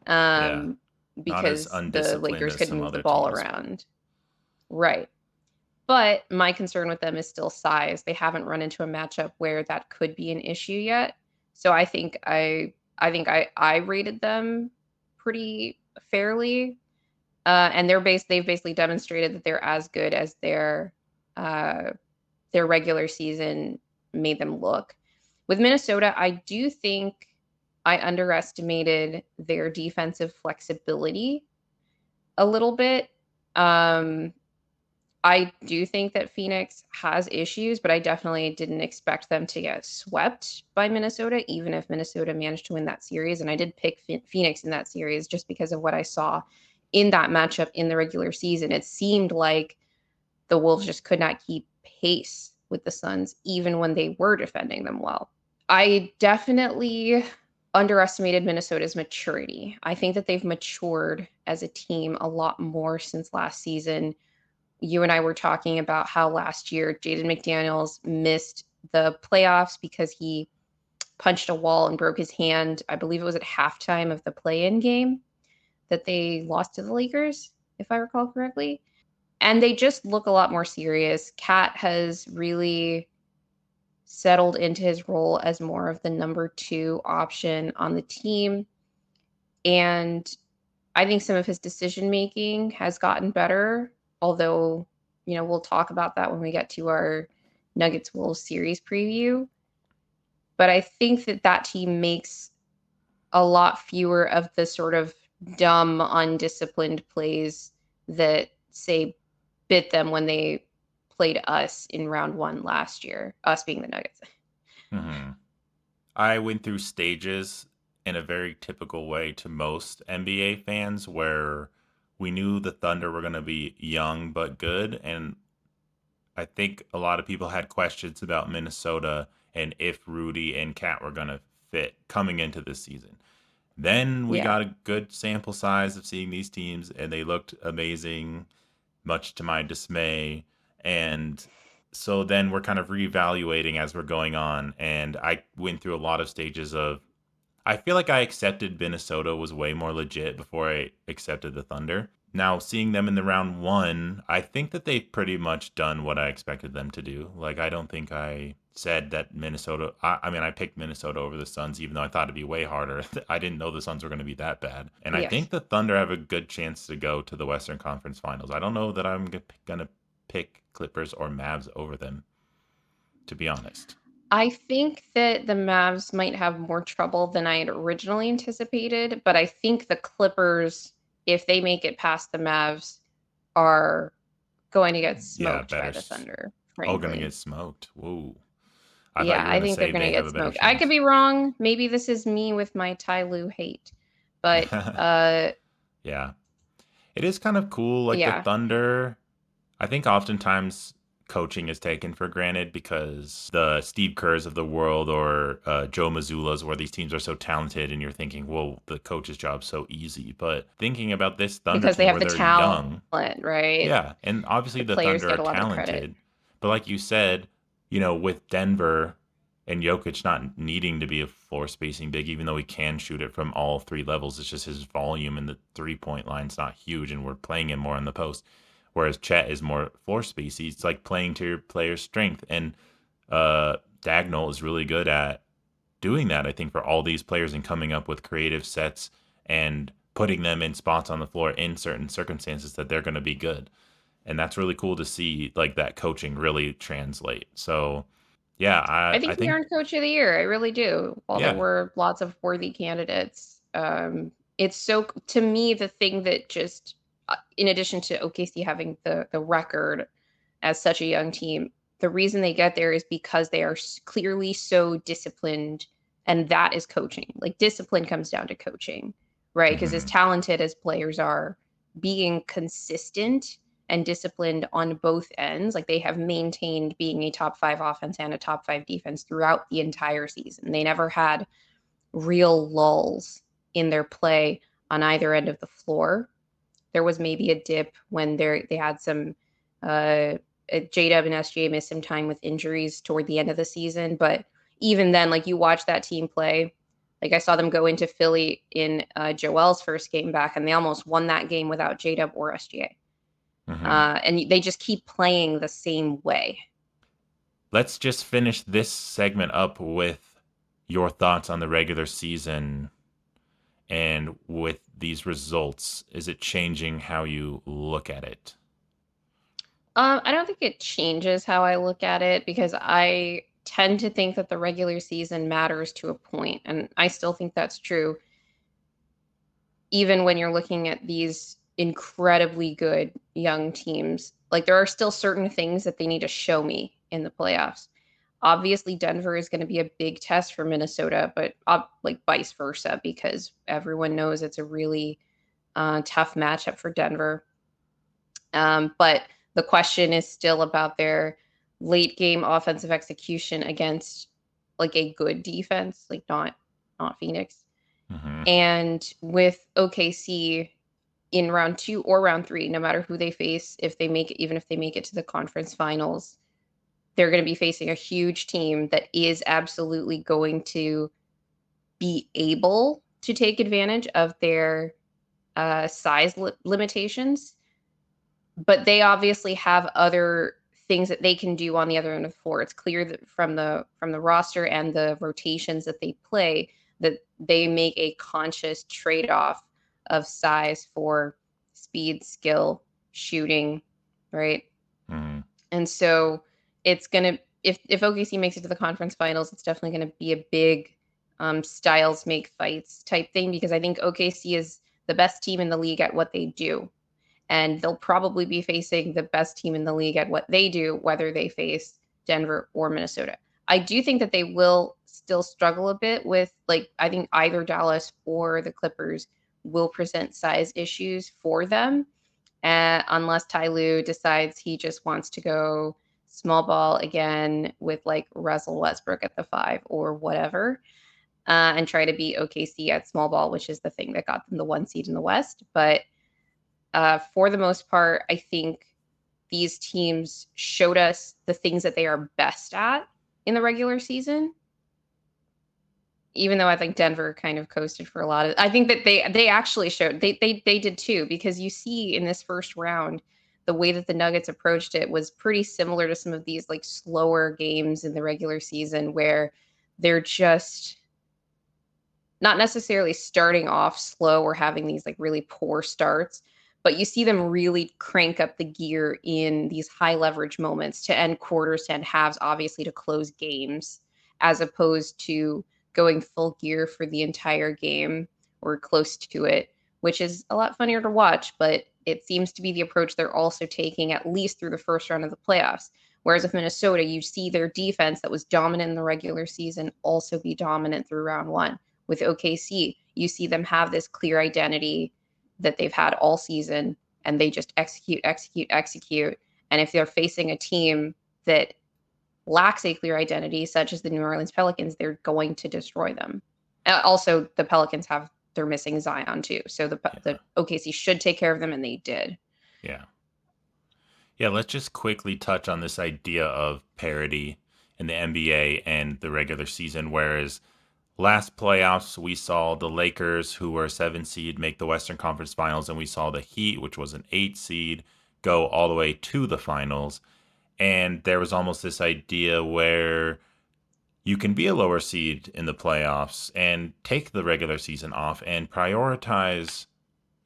Speaker 2: yeah,
Speaker 1: um,
Speaker 2: not as
Speaker 1: because the
Speaker 2: undisciplined
Speaker 1: Lakers
Speaker 2: as
Speaker 1: couldn't
Speaker 2: some
Speaker 1: move the
Speaker 2: other
Speaker 1: ball
Speaker 2: teams.
Speaker 1: around. Right. But my concern with them is still size. They haven't run into a matchup where that could be an issue yet. So I think I rated them pretty fairly. And they've basically demonstrated that they're as good as uh, their regular season made them look. With Minnesota, I do think I underestimated their defensive flexibility a little bit. Um, I do think that Phoenix has issues, but I definitely didn't expect them to get swept by Minnesota, even if Minnesota managed to win that series. And I did pick Phoenix in that series just because of what I saw in that matchup in the regular season. It seemed like the Wolves just could not keep pace with the Suns, even when they were defending them well. I definitely underestimated Minnesota's maturity. I think that they've matured as a team a lot more since last season. You and I were talking about how last year Jaden McDaniels missed the playoffs because he punched a wall and broke his hand. I believe it was at halftime of the play-in game that they lost to the Lakers, if I recall correctly. And they just look a lot more serious. Cat has really settled into his role as more of the number 2 option on the team. And I think some of his decision making has gotten better, although, we'll talk about that when we get to our Nuggets Wolves series preview. But I think that that team makes a lot fewer of the sort of dumb, undisciplined plays that, say, bit them when they played us in round 1 last year, us being the Nuggets.
Speaker 2: Hmm. I went through stages in a very typical way to most NBA fans where we knew the Thunder were going to be young but good. And I think a lot of people had questions about Minnesota and if Rudy and Cat were going to fit coming into this season. Then we
Speaker 1: Yeah.
Speaker 2: got a good sample size of seeing these teams, and they looked amazing, much to my dismay. And so then we're kind of reevaluating as we're going on. And I went through a lot of stages of I feel like I accepted Minnesota was way more legit before I accepted the Thunder. Now, seeing them in the round 1, I think that they've pretty much done what I expected them to do. Like, I don't think I said that Minnesota. I mean, I picked Minnesota over the Suns, even though I thought it'd be way harder. I didn't know the Suns were going to be that bad. And I
Speaker 1: Yes.
Speaker 2: think the Thunder have a good chance to go to the Western Conference Finals. I don't know that I'm going to pick Clippers or Mavs over them, to be honest.
Speaker 1: I think that the Mavs might have more trouble than I had originally anticipated, but I think the Clippers, if they make it past the Mavs, are going to get
Speaker 2: Yeah,
Speaker 1: smoked by
Speaker 2: better.
Speaker 1: the Thunder,
Speaker 2: Oh, going to
Speaker 1: frankly.
Speaker 2: get smoked. Whoa. I thought
Speaker 1: Yeah,
Speaker 2: you were
Speaker 1: I
Speaker 2: going to
Speaker 1: think they're
Speaker 2: say
Speaker 1: going to
Speaker 2: they have
Speaker 1: get
Speaker 2: a better
Speaker 1: smoked. I could
Speaker 2: chance.
Speaker 1: be wrong. Maybe this is me with my Ty Lue hate. But
Speaker 2: Yeah. It is kind of cool. Like the
Speaker 1: yeah,
Speaker 2: Thunder, I think oftentimes coaching is taken for granted because the Steve Kerrs of the world or Joe Mazzulla's, where these teams are so talented, and you're thinking, "Whoa, the coach's job's so easy." But thinking about this Thunder
Speaker 1: because they
Speaker 2: team
Speaker 1: have
Speaker 2: where
Speaker 1: the
Speaker 2: they're
Speaker 1: talent,
Speaker 2: young,
Speaker 1: right?
Speaker 2: yeah, and obviously
Speaker 1: The
Speaker 2: the
Speaker 1: players
Speaker 2: Thunder are
Speaker 1: get a lot of the credit.
Speaker 2: talented, but like you said, with Denver and Jokic not needing to be a floor spacing big, even though he can shoot it from all three levels, it's just his volume and the 3 point line's not huge, and we're playing him more on the post. Whereas Chet is more floor spacey. It's like playing to your player's strength, and Dagnall is really good at doing that. I think for all these players and coming up with creative sets and putting them in spots on the floor in certain circumstances that they're going to be good, and that's really cool to see like that coaching really translate. So yeah,
Speaker 1: I
Speaker 2: I
Speaker 1: think he
Speaker 2: think
Speaker 1: earned Coach of the Year. I really do. While there
Speaker 2: yeah.
Speaker 1: were lots of worthy candidates, it's so to me the thing that just, in addition to OKC having the record as such a young team, the reason they get there is because they are clearly so disciplined, and that is coaching. Like discipline comes down to coaching, right? Because as
Speaker 2: Hmm.
Speaker 1: talented as players are, being consistent and disciplined on both ends. Like they have maintained being a top five offense and a top five defense throughout the entire season. They never had real lulls in their play on either end of the floor. There was maybe a dip when they had some J-Dub and SGA missed some time with injuries toward the end of the season, but even then, like you watch that team play. Like I saw them go into Philly in Joel's first game back, and they almost won that game without J-Dub or SGA.
Speaker 2: Hmm.
Speaker 1: And they just keep playing the same way.
Speaker 2: Let's just finish this segment up with your thoughts on the regular season and with these results. Is it changing how you look at it?
Speaker 1: I don't think it changes how I look at it because I tend to think that the regular season matters to a point, and I still think that's true, even when you're looking at these incredibly good young teams. Like there are still certain things that they need to show me in the playoffs. Obviously, Denver is going to be a big test for Minnesota, but like vice versa because everyone knows it's a really tough matchup for Denver. But the question is still about their late game offensive execution against like a good defense, like not Phoenix.
Speaker 2: Hmm.
Speaker 1: And with OKC in round 2 or round 3, no matter who they face, if they make it, even if they make it to the conference finals, they're going to be facing a huge team that is absolutely going to be able to take advantage of their size limitations, but they obviously have other things that they can do on the other end of the floor. It's clear that from the roster and the rotations that they play that they make a conscious trade-off of size for speed, skill, shooting, right?
Speaker 2: Hmm.
Speaker 1: And so it's gonna if OKC makes it to the conference finals, it's definitely gonna be a big styles make fights type thing because I think OKC is the best team in the league at what they do, and they'll probably be facing the best team in the league at what they do, whether they face Denver or Minnesota. I do think that they will still struggle a bit with, like, I think either Dallas or the Clippers will present size issues for them, unless Ty Lue decides he just wants to go small ball again with like Russell Westbrook at the 5 or whatever, and try to beat OKC at small ball, which is the thing that got them the 1 seed in the West. But for the most part, I think these teams showed us the things that they are best at in the regular season. Even though I think Denver kind of coasted for a lot of, I think that they actually showed they did too, because you see in this first round the way that the Nuggets approached it was pretty similar to some of these like slower games in the regular season where they're just not necessarily starting off slow or having these like really poor starts, but you see them really crank up the gear in these high leverage moments to end quarters, to end halves, obviously to close games, as opposed to going full gear for the entire game or close to it, which is a lot funnier to watch, but it seems to be the approach they're also taking at least through the first round of the playoffs. Whereas with Minnesota, you see their defense that was dominant in the regular season also be dominant through round one. With OKC, you see them have this clear identity that they've had all season, and they just execute, execute, execute. And if they're facing a team that lacks a clear identity, such as the New Orleans Pelicans, they're going to destroy them. Also, the Pelicans they're missing Zion too, so the OKC should take care of them, and they did.
Speaker 2: Yeah. Yeah, let's just quickly touch on this idea of parity in the NBA and the regular season. Whereas last playoffs, we saw the Lakers, who were a 7 seed, make the Western Conference Finals, and we saw the Heat, which was an 8 seed, go all the way to the finals. And there was almost this idea where you can be a lower seed in the playoffs and take the regular season off and prioritize,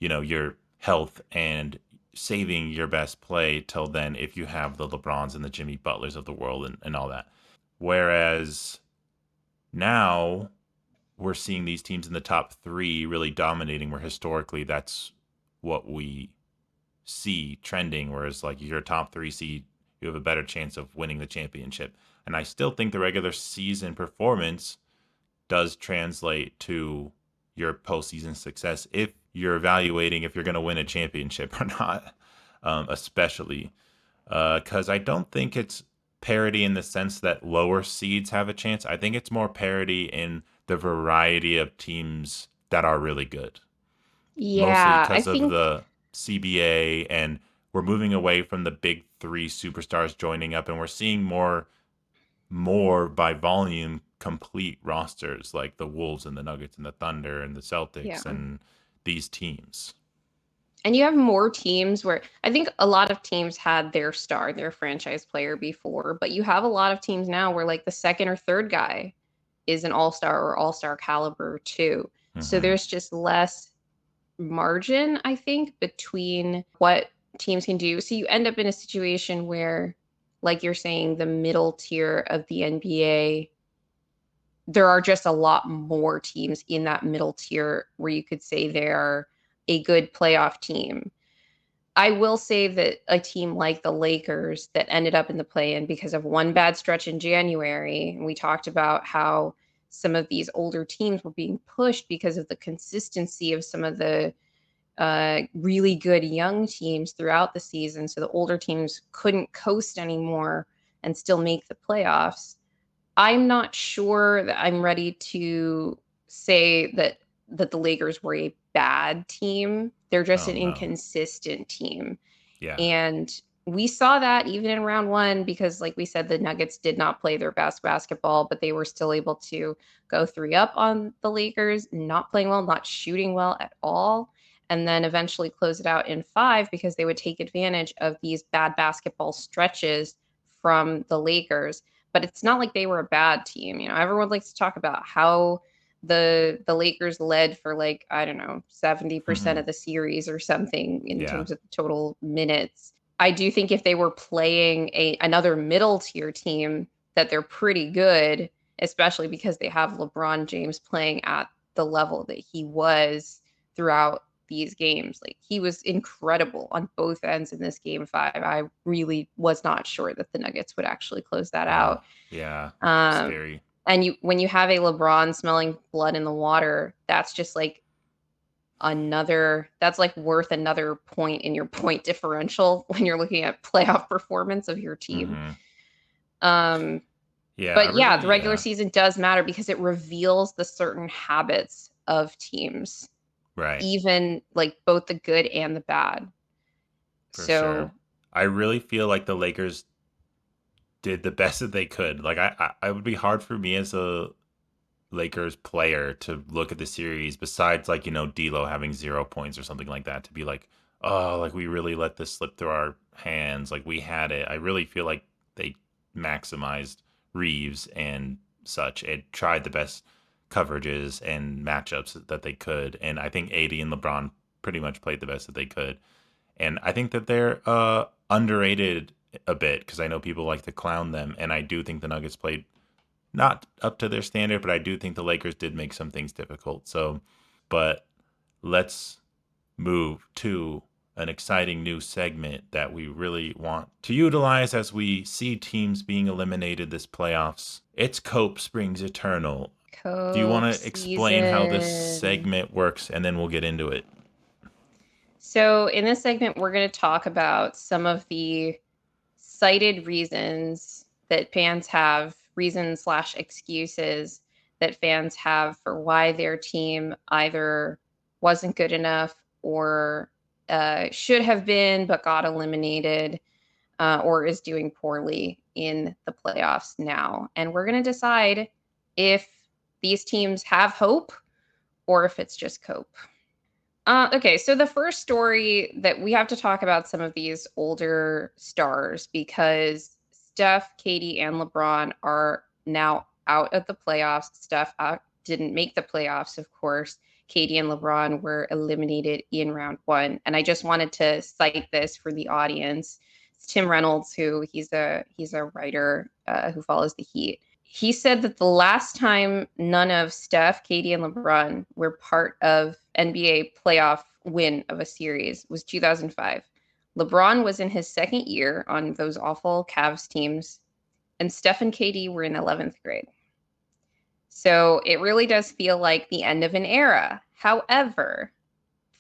Speaker 2: your health and saving your best play till then if you have the LeBrons and the Jimmy Butlers of the world and all that. Whereas now we're seeing these teams in the top three really dominating, where historically that's what we see trending, whereas like you're a top 3 seed, you have a better chance of winning the championship. And I still think the regular season performance does translate to your postseason success if you're evaluating if you're going to win a championship or not, especially because I don't think it's parity in the sense that lower seeds have a chance. I think it's more parity in the variety of teams that are really good, mostly
Speaker 1: Yeah, I
Speaker 2: because of
Speaker 1: think
Speaker 2: the CBA, and we're moving away from the big three superstars joining up, and we're seeing more by volume complete rosters like the Wolves and the Nuggets and the Thunder and the
Speaker 1: yeah.
Speaker 2: Celtics and these teams.
Speaker 1: And you have more teams where I think a lot of teams had their star, their franchise player before, but you have a lot of teams now where like the second or third guy is an all-star or all-star caliber too. So
Speaker 2: Mm-hmm.
Speaker 1: there's just less margin, I think, between what teams can do. So you end up in a situation where, like you're saying, the middle tier of the NBA, there are just a lot more teams in that middle tier where you could say they're a good playoff team. I will say that a team like the Lakers that ended up in the play-in because of one bad stretch in January, and we talked about how some of these older teams were being pushed because of the consistency of some of the really good young teams throughout the season. So the older teams couldn't coast anymore and still make the playoffs. I'm not sure that I'm ready to say that the Lakers were a bad team. They're just
Speaker 2: Oh
Speaker 1: an
Speaker 2: no.
Speaker 1: inconsistent team.
Speaker 2: Yeah.
Speaker 1: And we saw that even in round one because, like we said, the Nuggets did not play their best basketball, but they were still able to go 3-up on the Lakers, not playing well, not shooting well at all, and then eventually close it out in five because they would take advantage of these bad basketball stretches from the Lakers. But it's not like they were a bad team. Everyone likes to talk about how the Lakers led for like, I don't know, 70%
Speaker 2: Mm-hmm.
Speaker 1: of the series or something in
Speaker 2: Yeah.
Speaker 1: terms of total minutes. I do think if they were playing another middle tier team that they're pretty good, especially because they have LeBron James playing at the level that he was throughout these games. Like he was incredible on both ends in this game five. I really was not sure that the Nuggets would actually close that
Speaker 2: Oh,
Speaker 1: out.
Speaker 2: yeah.
Speaker 1: Um,
Speaker 2: Scary.
Speaker 1: and when you have a LeBron smelling blood in the water, that's just like that's like worth another point in your point differential when you're looking at playoff performance of your team.
Speaker 2: Mm-hmm.
Speaker 1: Um,
Speaker 2: Yeah, I
Speaker 1: but yeah, the
Speaker 2: really,
Speaker 1: regular season does matter because it reveals the certain habits of teams,
Speaker 2: right,
Speaker 1: even like both the good and the bad.
Speaker 2: for
Speaker 1: So
Speaker 2: sure. I really feel like the Lakers did the best that they could. Like, I would be hard for me as a Lakers player to look at the series besides like, D'Lo having 0 points or something like that to be like, oh, like we really let this slip through our hands. Like we had it. I really feel like they maximized Reeves and such and tried the best coverages and matchups that they could. And I think AD and LeBron pretty much played the best that they could. And I think that they're underrated a bit because I know people like to clown them. And I do think the Nuggets played not up to their standard, but I do think the Lakers did make some things difficult. So, but let's move to an exciting new segment that we really want to utilize as we see teams being eliminated this playoffs. It's Cope Springs Eternal. Do you want
Speaker 1: Cope
Speaker 2: to explain how this
Speaker 1: season.
Speaker 2: segment works and then we'll get into it?
Speaker 1: So, in this segment, we're going to talk about some of the cited reasons that fans have, reasons slash excuses that fans have for why their team either wasn't good enough or should have been but got eliminated, or is doing poorly in the playoffs now. And we're going to decide if these teams have hope or if it's just cope. Okay, so the first story that we have to talk about some of these older stars because Steph, KD, and LeBron are now out of the playoffs. Steph didn't make the playoffs, of course. KD and LeBron were eliminated in round one, and I just wanted to cite this for the audience. It's Tim Reynolds, who he's a writer who follows the Heat. He said that the last time none of Steph, KD, and LeBron were part of NBA playoff win of a series was 2005. LeBron was in his second year on those awful Cavs teams, and Steph and KD were in 11th grade. So it really does feel like the end of an era. However,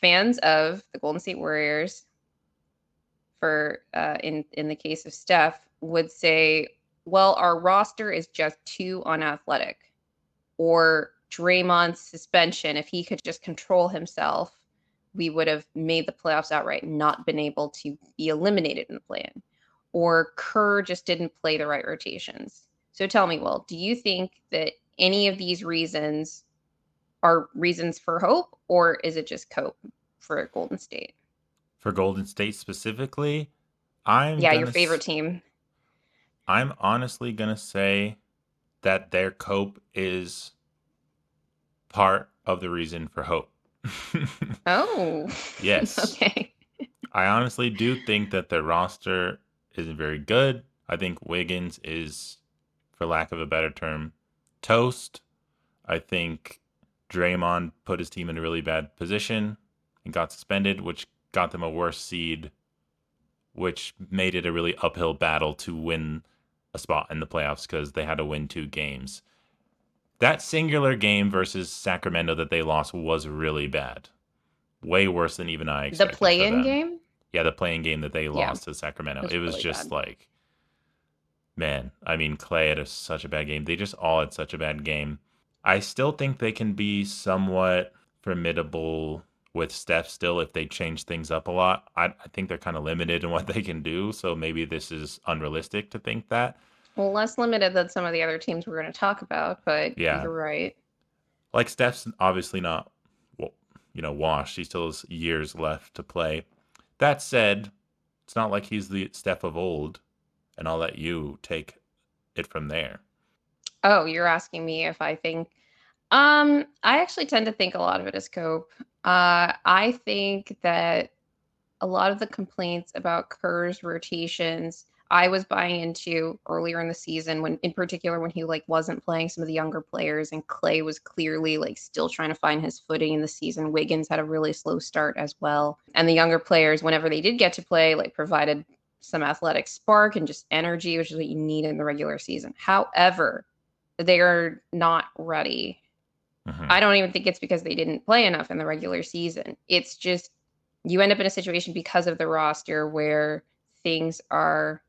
Speaker 1: fans of the Golden State Warriors, for in the case of Steph, would say, well, our roster is just too unathletic. Or Draymond's suspension, if he could just control himself, we would have made the playoffs outright and not been able to be eliminated in the play-in. Or Kerr just didn't play the right rotations. So tell me, Will, do you think that any of these reasons are reasons for hope, or is it just cope for Golden State?
Speaker 2: For Golden State specifically, I'm
Speaker 1: Yeah, your
Speaker 2: gonna
Speaker 1: favorite team.
Speaker 2: I'm honestly gonna say that their cope is part of the reason for hope.
Speaker 1: Oh,
Speaker 2: Yes.
Speaker 1: okay.
Speaker 2: I honestly do think that their roster isn't very good. I think Wiggins is, for lack of a better term, toast. I think Draymond put his team in a really bad position and got suspended, which got them a worse seed, which made it a really uphill battle to win a spot in the playoffs because they had to win 2 games. That singular game versus Sacramento that they lost was really bad. Way worse than even I
Speaker 1: The
Speaker 2: expected for
Speaker 1: play-in
Speaker 2: them.
Speaker 1: game?
Speaker 2: Yeah, the playing game that they
Speaker 1: Yeah,
Speaker 2: lost to Sacramento.
Speaker 1: was
Speaker 2: It was
Speaker 1: really
Speaker 2: just
Speaker 1: bad.
Speaker 2: like, man, I mean, Clay had such a bad game. They just all had such a bad game. I still think they can be somewhat formidable with Steph still if they change things up a lot. I think they're kind of limited in what they can do, so maybe this is unrealistic to think that.
Speaker 1: Well, less limited than some of the other teams we're going to talk about, but
Speaker 2: Yeah,
Speaker 1: you're right.
Speaker 2: like Steph's obviously not, washed. He still has years left to play. That said, it's not like he's the Steph of old, and I'll let you take it from there.
Speaker 1: Oh, you're asking me if I think I actually tend to think a lot of it is cope. I think that a lot of the complaints about Kerr's rotations I was buying into earlier in the season when in particular when he like wasn't playing some of the younger players and Clay was clearly like still trying to find his footing in the season. Wiggins had a really slow start as well. And the younger players, whenever they did get to play, like provided some athletic spark and just energy, which is what you need in the regular season. However, they are not ready.
Speaker 2: Hmm.
Speaker 1: I don't even think it's because they didn't play enough in the regular season. It's just you end up in a situation because of the roster where things are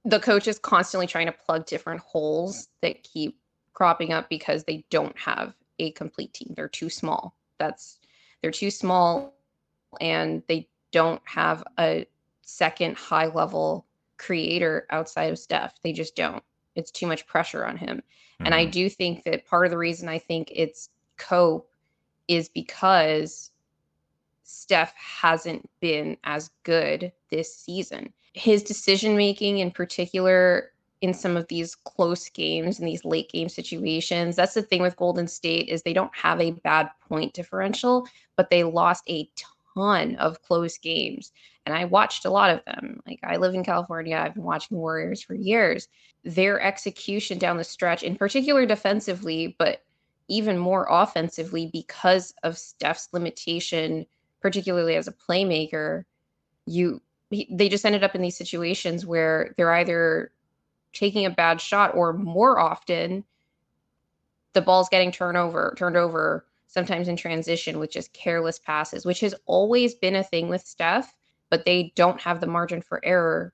Speaker 1: the coach is constantly trying to plug different holes that keep cropping up because they don't have a complete team. They're too small. They're too small and they don't have a second high level creator outside of Steph. They just don't. It's too much pressure on him. And I
Speaker 2: Hmm.
Speaker 1: do think that part of the reason I think it's cope is because Steph hasn't been as good this season. His decision making, in particular, in some of these close games and these late game situations, that's the thing with Golden State is they don't have a bad point differential, but they lost a ton of close games. And I watched a lot of them. Like I live in California, I've been watching the Warriors for years. Their execution down the stretch, in particular defensively, but even more offensively because of Steph's limitation particularly as a playmaker, you they just ended up in these situations where they're either taking a bad shot or more often the ball's getting turned over sometimes in transition with just careless passes, which has always been a thing with Steph, but they don't have the margin for error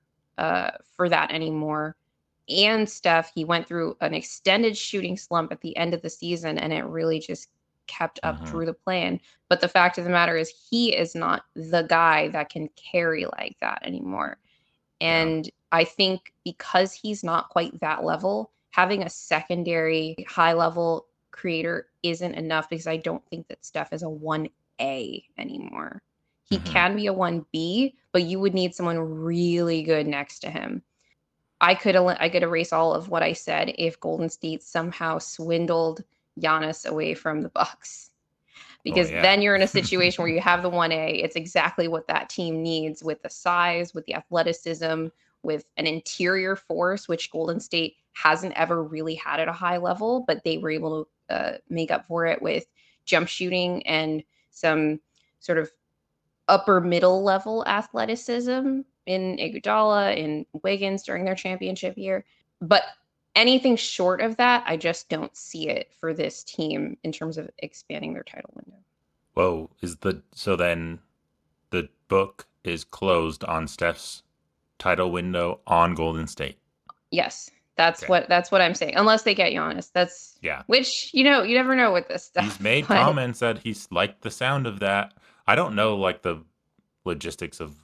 Speaker 1: for that anymore. And Steph, he went through an extended shooting slump at the end of the season, and it really just kept up
Speaker 2: Mm-hmm.
Speaker 1: through the plan. But the fact of the matter is, he is not the guy that can carry like that anymore.
Speaker 2: Yeah.
Speaker 1: And I think because he's not quite that level, having a secondary high level creator isn't enough because I don't think that Steph is a 1A anymore. He
Speaker 2: Mm-hmm.
Speaker 1: can be a 1B, but you would need someone really good next to him. I could erase all of what I said if Golden State somehow swindled Giannis away from the Bucks,
Speaker 2: Oh
Speaker 1: because
Speaker 2: yeah.
Speaker 1: then you're in a situation where you have the 1A. It's exactly what that team needs with the size, with the athleticism, with an interior force, which Golden State hasn't ever really had at a high level, but they were able to make up for it with jump shooting and some sort of upper middle level athleticism in Iguodala and Wiggins during their championship year. But anything short of that, I just don't see it for this team in terms of expanding their title window.
Speaker 2: Whoa, so then the book is closed on Steph's title window on Golden State.
Speaker 1: Yes, that's
Speaker 2: Okay.
Speaker 1: what I'm saying. Unless they get Giannis, that's
Speaker 2: Yeah.
Speaker 1: which you never know with this
Speaker 2: He's
Speaker 1: stuff.
Speaker 2: made
Speaker 1: But
Speaker 2: comments that he's liked the sound of that. I don't know like the logistics of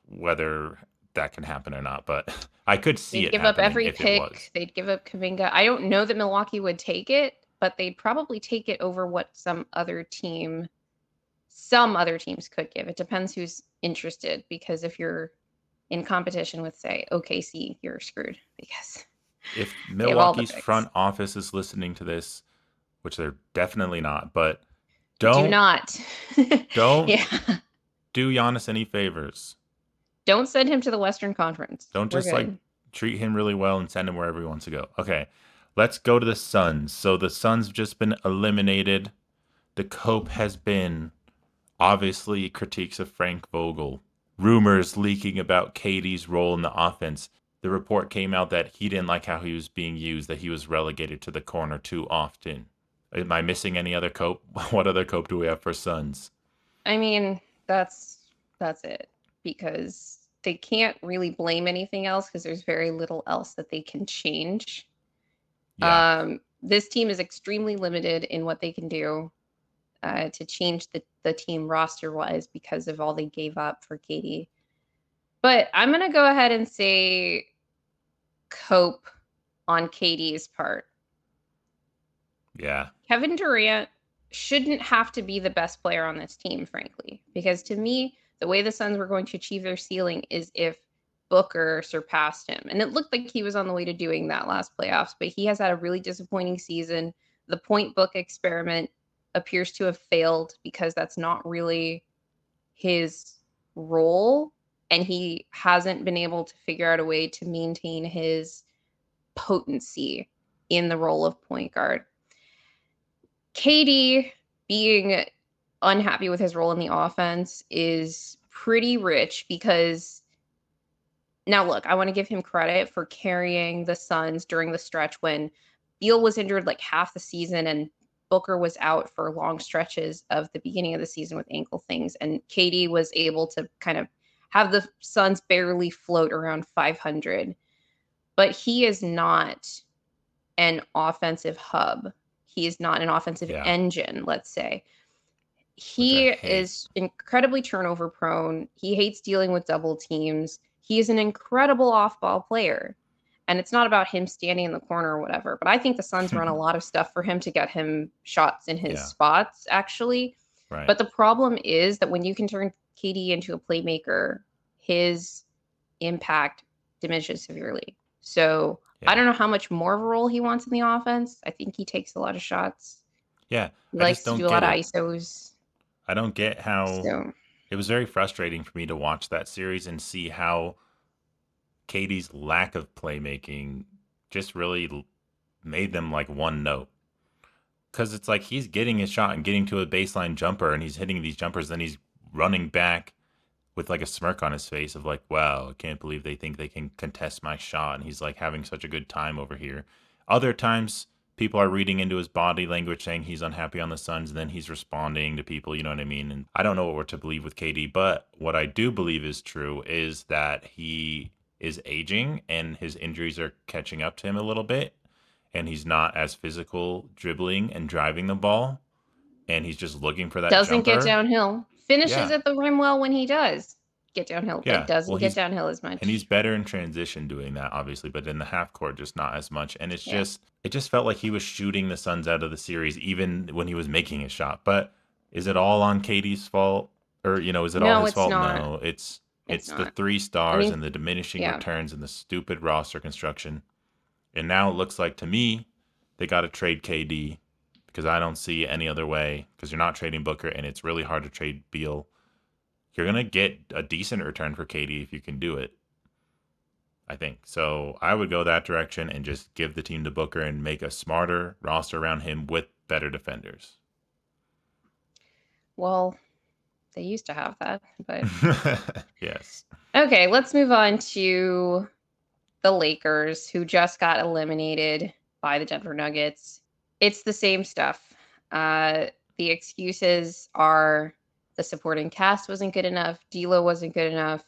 Speaker 2: whether that can happen or not, but I could see
Speaker 1: they'd
Speaker 2: it
Speaker 1: give up
Speaker 2: happening
Speaker 1: every
Speaker 2: if it was.
Speaker 1: pick. They'd give up Kaminga. I don't know that Milwaukee would take it, but they'd probably take it over what some other teams could give. It depends who's interested, because if you're in competition with, say, OKC, you're screwed because
Speaker 2: If
Speaker 1: they have all the
Speaker 2: Milwaukee's
Speaker 1: picks.
Speaker 2: front office is listening to this, which they're definitely not, but
Speaker 1: Do
Speaker 2: don't
Speaker 1: not.
Speaker 2: don't
Speaker 1: Yeah.
Speaker 2: do Giannis any favors.
Speaker 1: Don't send him to the Western Conference.
Speaker 2: Don't
Speaker 1: We're
Speaker 2: just like
Speaker 1: good.
Speaker 2: treat him really well and send him wherever he wants to go. Okay, let's go to the Suns. So the Suns have just been eliminated. The cope has been obviously critiques of Frank Vogel, rumors leaking about KD's role in the offense. The report came out that he didn't like how he was being used, that he was relegated to the corner too often. Am I missing any other cope? What other cope do we have for Suns?
Speaker 1: I mean, that's it, because they can't really blame anything else because there's very little else that they can change.
Speaker 2: Yeah.
Speaker 1: This team is extremely limited in what they can do to change the team roster wise because of all they gave up for KD. But I'm gonna go ahead and say cope on KD's part.
Speaker 2: Yeah.
Speaker 1: Kevin Durant shouldn't have to be the best player on this team, frankly, because to me, the way the Suns were going to achieve their ceiling is if Booker surpassed him. And it looked like he was on the way to doing that last playoffs, but he has had a really disappointing season. The point book experiment appears to have failed because that's not really his role. And he hasn't been able to figure out a way to maintain his potency in the role of point guard. KD being unhappy with his role in the offense is pretty rich because now look, I want to give him credit for carrying the Suns during the stretch when Beal was injured like half the season and Booker was out for long stretches of the beginning of the season with ankle things, and KD was able to kind of have the Suns barely float around 500. But he is not an offensive hub. He is not an offensive
Speaker 2: Yeah.
Speaker 1: engine, let's say.
Speaker 2: Which I
Speaker 1: He
Speaker 2: hate.
Speaker 1: is incredibly turnover prone. He hates dealing with double teams. He is an incredible off ball player. And it's not about him standing in the corner or whatever. But I think the Suns run a lot of stuff for him to get him shots in his
Speaker 2: Yeah.
Speaker 1: spots, actually.
Speaker 2: Right.
Speaker 1: But the problem is that when you can turn KD into a playmaker, his impact diminishes severely. So I
Speaker 2: Yeah.
Speaker 1: don't know how much more of a role he wants in the offense. I think he takes a lot of shots.
Speaker 2: Yeah.
Speaker 1: He
Speaker 2: I just
Speaker 1: likes to
Speaker 2: don't
Speaker 1: do a
Speaker 2: get
Speaker 1: lot of
Speaker 2: it.
Speaker 1: ISOs.
Speaker 2: I don't get how
Speaker 1: So
Speaker 2: it was very frustrating for me to watch that series and see how Katie's lack of playmaking just really made them like one note. Because it's like he's getting his shot and getting to a baseline jumper and he's hitting these jumpers, then he's running back with like a smirk on his face of like, wow, I can't believe they think they can contest my shot. And he's like having such a good time over here. Other times, people are reading into his body language saying he's unhappy on the Suns, and then he's responding to people, you know what I mean? And I don't know what we're to believe with KD, but what I do believe is true is that he is aging and his injuries are catching up to him a little bit. And he's not as physical dribbling and driving the ball. And he's just looking for that
Speaker 1: Doesn't get
Speaker 2: jumper.
Speaker 1: downhill. Finishes
Speaker 2: Yeah.
Speaker 1: at the rim well when he does get downhill, but
Speaker 2: Yeah.
Speaker 1: doesn't
Speaker 2: Well,
Speaker 1: get downhill as
Speaker 2: he's
Speaker 1: much.
Speaker 2: better in transition doing that, obviously, but in the half court, just not as much. And
Speaker 1: Yeah.
Speaker 2: it just felt like he was shooting the Suns out of the series, even when he was making his shot. But is it all on KD's fault, or is it all
Speaker 1: No,
Speaker 2: his
Speaker 1: it's
Speaker 2: fault?
Speaker 1: not.
Speaker 2: No,
Speaker 1: It's
Speaker 2: it's the
Speaker 1: not.
Speaker 2: three
Speaker 1: I
Speaker 2: stars
Speaker 1: think,
Speaker 2: and the diminishing
Speaker 1: yeah.
Speaker 2: returns and the stupid roster construction. And now it looks like to me they got to trade KD because I don't see any other way. Because you're not trading Booker, and it's really hard to trade Beal. You're gonna get a decent return for KD if you can do it. I think. So I would go that direction and just give the team to Booker and make a smarter roster around him with better defenders.
Speaker 1: Well, they used to have that, but
Speaker 2: Yes.
Speaker 1: okay, let's move on to the Lakers, who just got eliminated by the Denver Nuggets. It's the same stuff. The excuses are the supporting cast wasn't good enough, D'Lo wasn't good enough,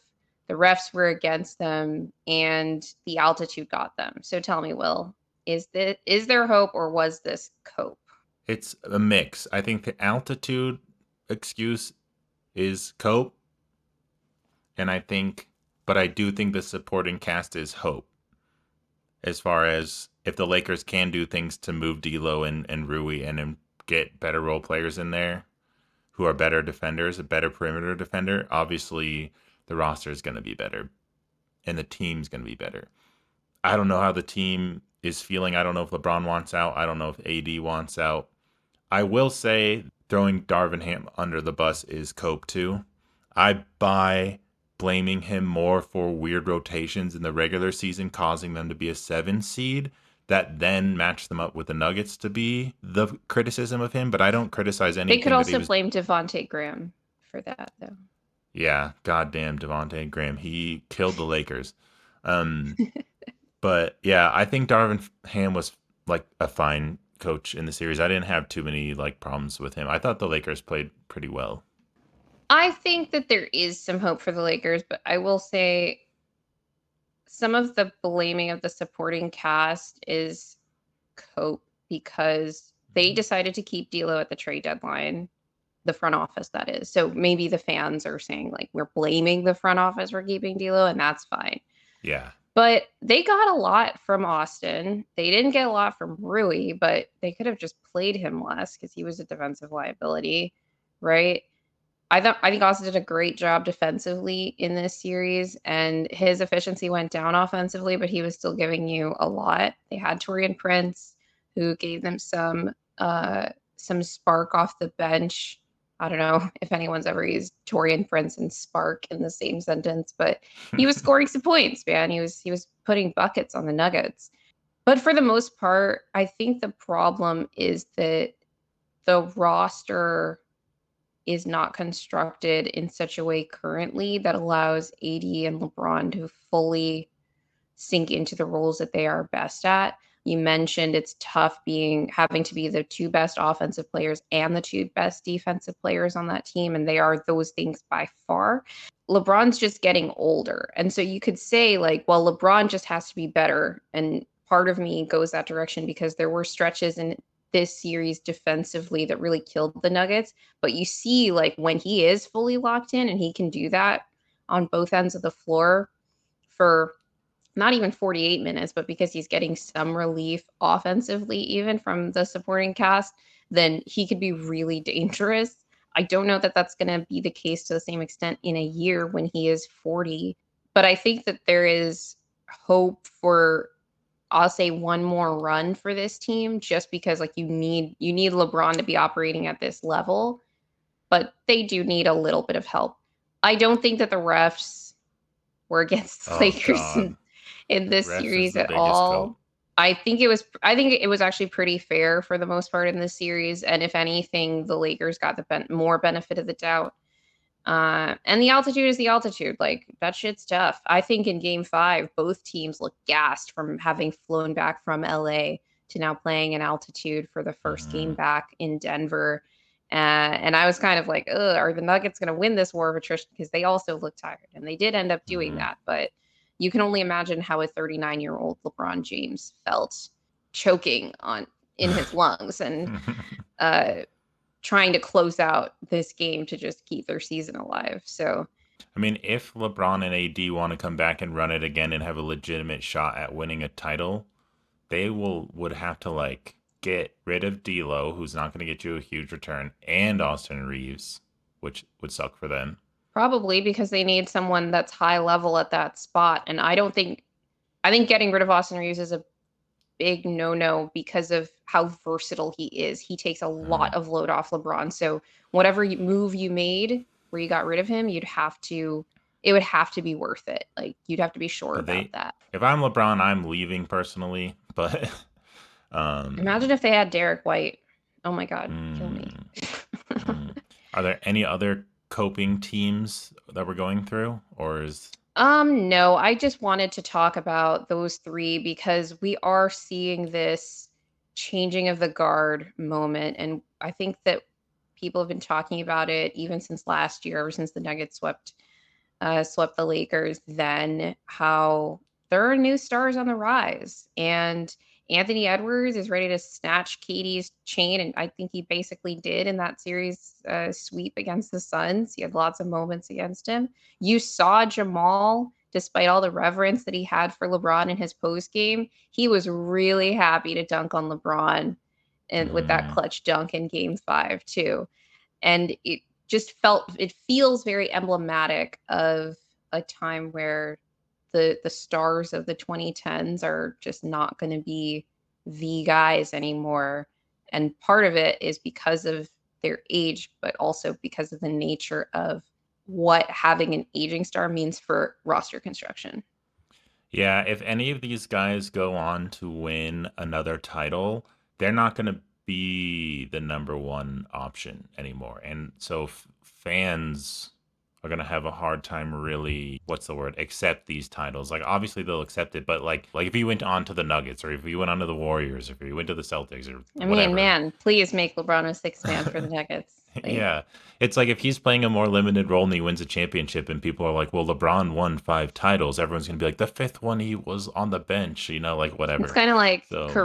Speaker 1: the refs were against them, and the altitude got them. So tell me, Will, is there hope or was this cope?
Speaker 2: It's a mix. I think the altitude excuse is cope, and but I do think the supporting cast is hope. As far as if the Lakers can do things to move D'Lo and Rui and get better role players in there who are better defenders, a better perimeter defender, obviously the roster is going to be better and the team's going to be better. I don't know how the team is feeling. I don't know if LeBron wants out. I don't know if AD wants out. I will say throwing Darvin Ham under the bus is cope too. I buy blaming him more for weird rotations in the regular season, causing them to be a 7 seed that then matched them up with the Nuggets to be the criticism of him. But I don't criticize
Speaker 1: They could
Speaker 2: anything that he
Speaker 1: also
Speaker 2: was.
Speaker 1: blame Devonte Graham for that, though.
Speaker 2: Yeah, goddamn Devonte Graham. He killed the Lakers. Um, but yeah, I think Darvin Ham was like a fine coach in the series. I didn't have too many like problems with him. I thought the Lakers played pretty well.
Speaker 1: I think that there is some hope for the Lakers, but I will say some of the blaming of the supporting cast is cope because they decided to keep D'Lo at the trade deadline, the front office that is. So maybe the fans are saying like we're blaming the front office for keeping D'Lo, and that's fine.
Speaker 2: Yeah.
Speaker 1: But they got a lot from Austin. They didn't get a lot from Rui, but they could have just played him less because he was a defensive liability, right? I think Austin did a great job defensively in this series, and his efficiency went down offensively, but he was still giving you a lot. They had Torian Prince, who gave them some spark off the bench. I don't know if anyone's ever used Torian Prince and spark in the same sentence, but he was scoring some points, man. He was putting buckets on the Nuggets. But for the most part, I think the problem is that the roster is not constructed in such a way currently that allows AD and LeBron to fully sink into the roles that they are best at. You mentioned it's tough having to be the two best offensive players and the two best defensive players on that team, and they are those things by far. LeBron's just getting older. And so you could say, like, well, LeBron just has to be better. And part of me goes that direction because there were stretches in this series defensively that really killed the Nuggets. But you see, like, when he is fully locked in and he can do that on both ends of the floor for not even 48 minutes, but because he's getting some relief offensively, even from the supporting cast, then he could be really dangerous. I don't know that that's going to be the case to the same extent in a year when he is 40, but I think that there is hope for, I'll say, one more run for this team, just because like you need LeBron to be operating at this level, but they do need a little bit of help. I don't think that the refs were against the
Speaker 2: Oh
Speaker 1: Lakers
Speaker 2: God.
Speaker 1: in this
Speaker 2: Refs is
Speaker 1: series
Speaker 2: the
Speaker 1: at
Speaker 2: biggest cope.
Speaker 1: all. I think it was actually pretty fair for the most part in this series, and if anything, the Lakers got the more benefit of the doubt. And the altitude is the altitude. Like, that shit's tough. I think in game 5, both teams looked gassed from having flown back from LA to now playing in altitude for the first game
Speaker 2: Mhm.
Speaker 1: back in Denver. And I was kind of like, ugh, are the Nuggets going to win this war of attrition? Because they also look tired. And they did end up doing
Speaker 2: Mhm.
Speaker 1: that. But you can only imagine how a 39-year-old LeBron James felt choking on in his lungs and uh, trying to close out this game to just keep their season alive. So
Speaker 2: I mean, if LeBron and AD want to come back and run it again and have a legitimate shot at winning a title, they would have to like get rid of D'Lo, who's not going to get you a huge return, and Austin Reeves, which would suck for them.
Speaker 1: probably because they need someone that's high level at that spot. And I think getting rid of Austin Reeves is a big no-no because of how versatile he is. He takes a
Speaker 2: Mhm.
Speaker 1: lot of load off LeBron. So whatever move you made where you got rid of him, it would have to be worth it. Like, you'd have to be sure about
Speaker 2: They,
Speaker 1: that.
Speaker 2: if I'm LeBron, I'm leaving personally, but um,
Speaker 1: Imagine if they had Derek White. Oh my God, kill me.
Speaker 2: mm, mm. Are there any other coping teams that we're going through, or is
Speaker 1: No, I just wanted to talk about those three because we are seeing this changing of the guard moment. And I think that people have been talking about it even since last year, ever since the Nuggets swept the Lakers, then how there are new stars on the rise. And Anthony Edwards is ready to snatch Katie's chain. And I think he basically did in that series sweep against the Suns. He had lots of moments against him. You saw Jamal, despite all the reverence that he had for LeBron in his post game, he was really happy to dunk on LeBron and with that
Speaker 2: mm,
Speaker 1: clutch dunk in game 5 too. And it feels very emblematic of a time where the stars of the 2010s are just not going to be the guys anymore. And part of it is because of their age, but also because of the nature of what having an aging star means for roster construction.
Speaker 2: yeah, if any of these guys go on to win another title, they're not going to be the number one option anymore. And so fans are going to have a hard time really, what's the word, accept these titles. Like obviously they'll accept it, but like if you went on to the Nuggets or if you went on to the Warriors, or if you went to the Celtics or
Speaker 1: I mean,
Speaker 2: whatever.
Speaker 1: man, please make LeBron a sixth man for the Nuggets. Like,
Speaker 2: Yeah. It's like if he's playing a more limited role and he wins a championship and people are like, well, LeBron won 5 titles, everyone's going to be like, the fifth one he was on the bench, like
Speaker 1: it's
Speaker 2: whatever.
Speaker 1: kind of like
Speaker 2: So,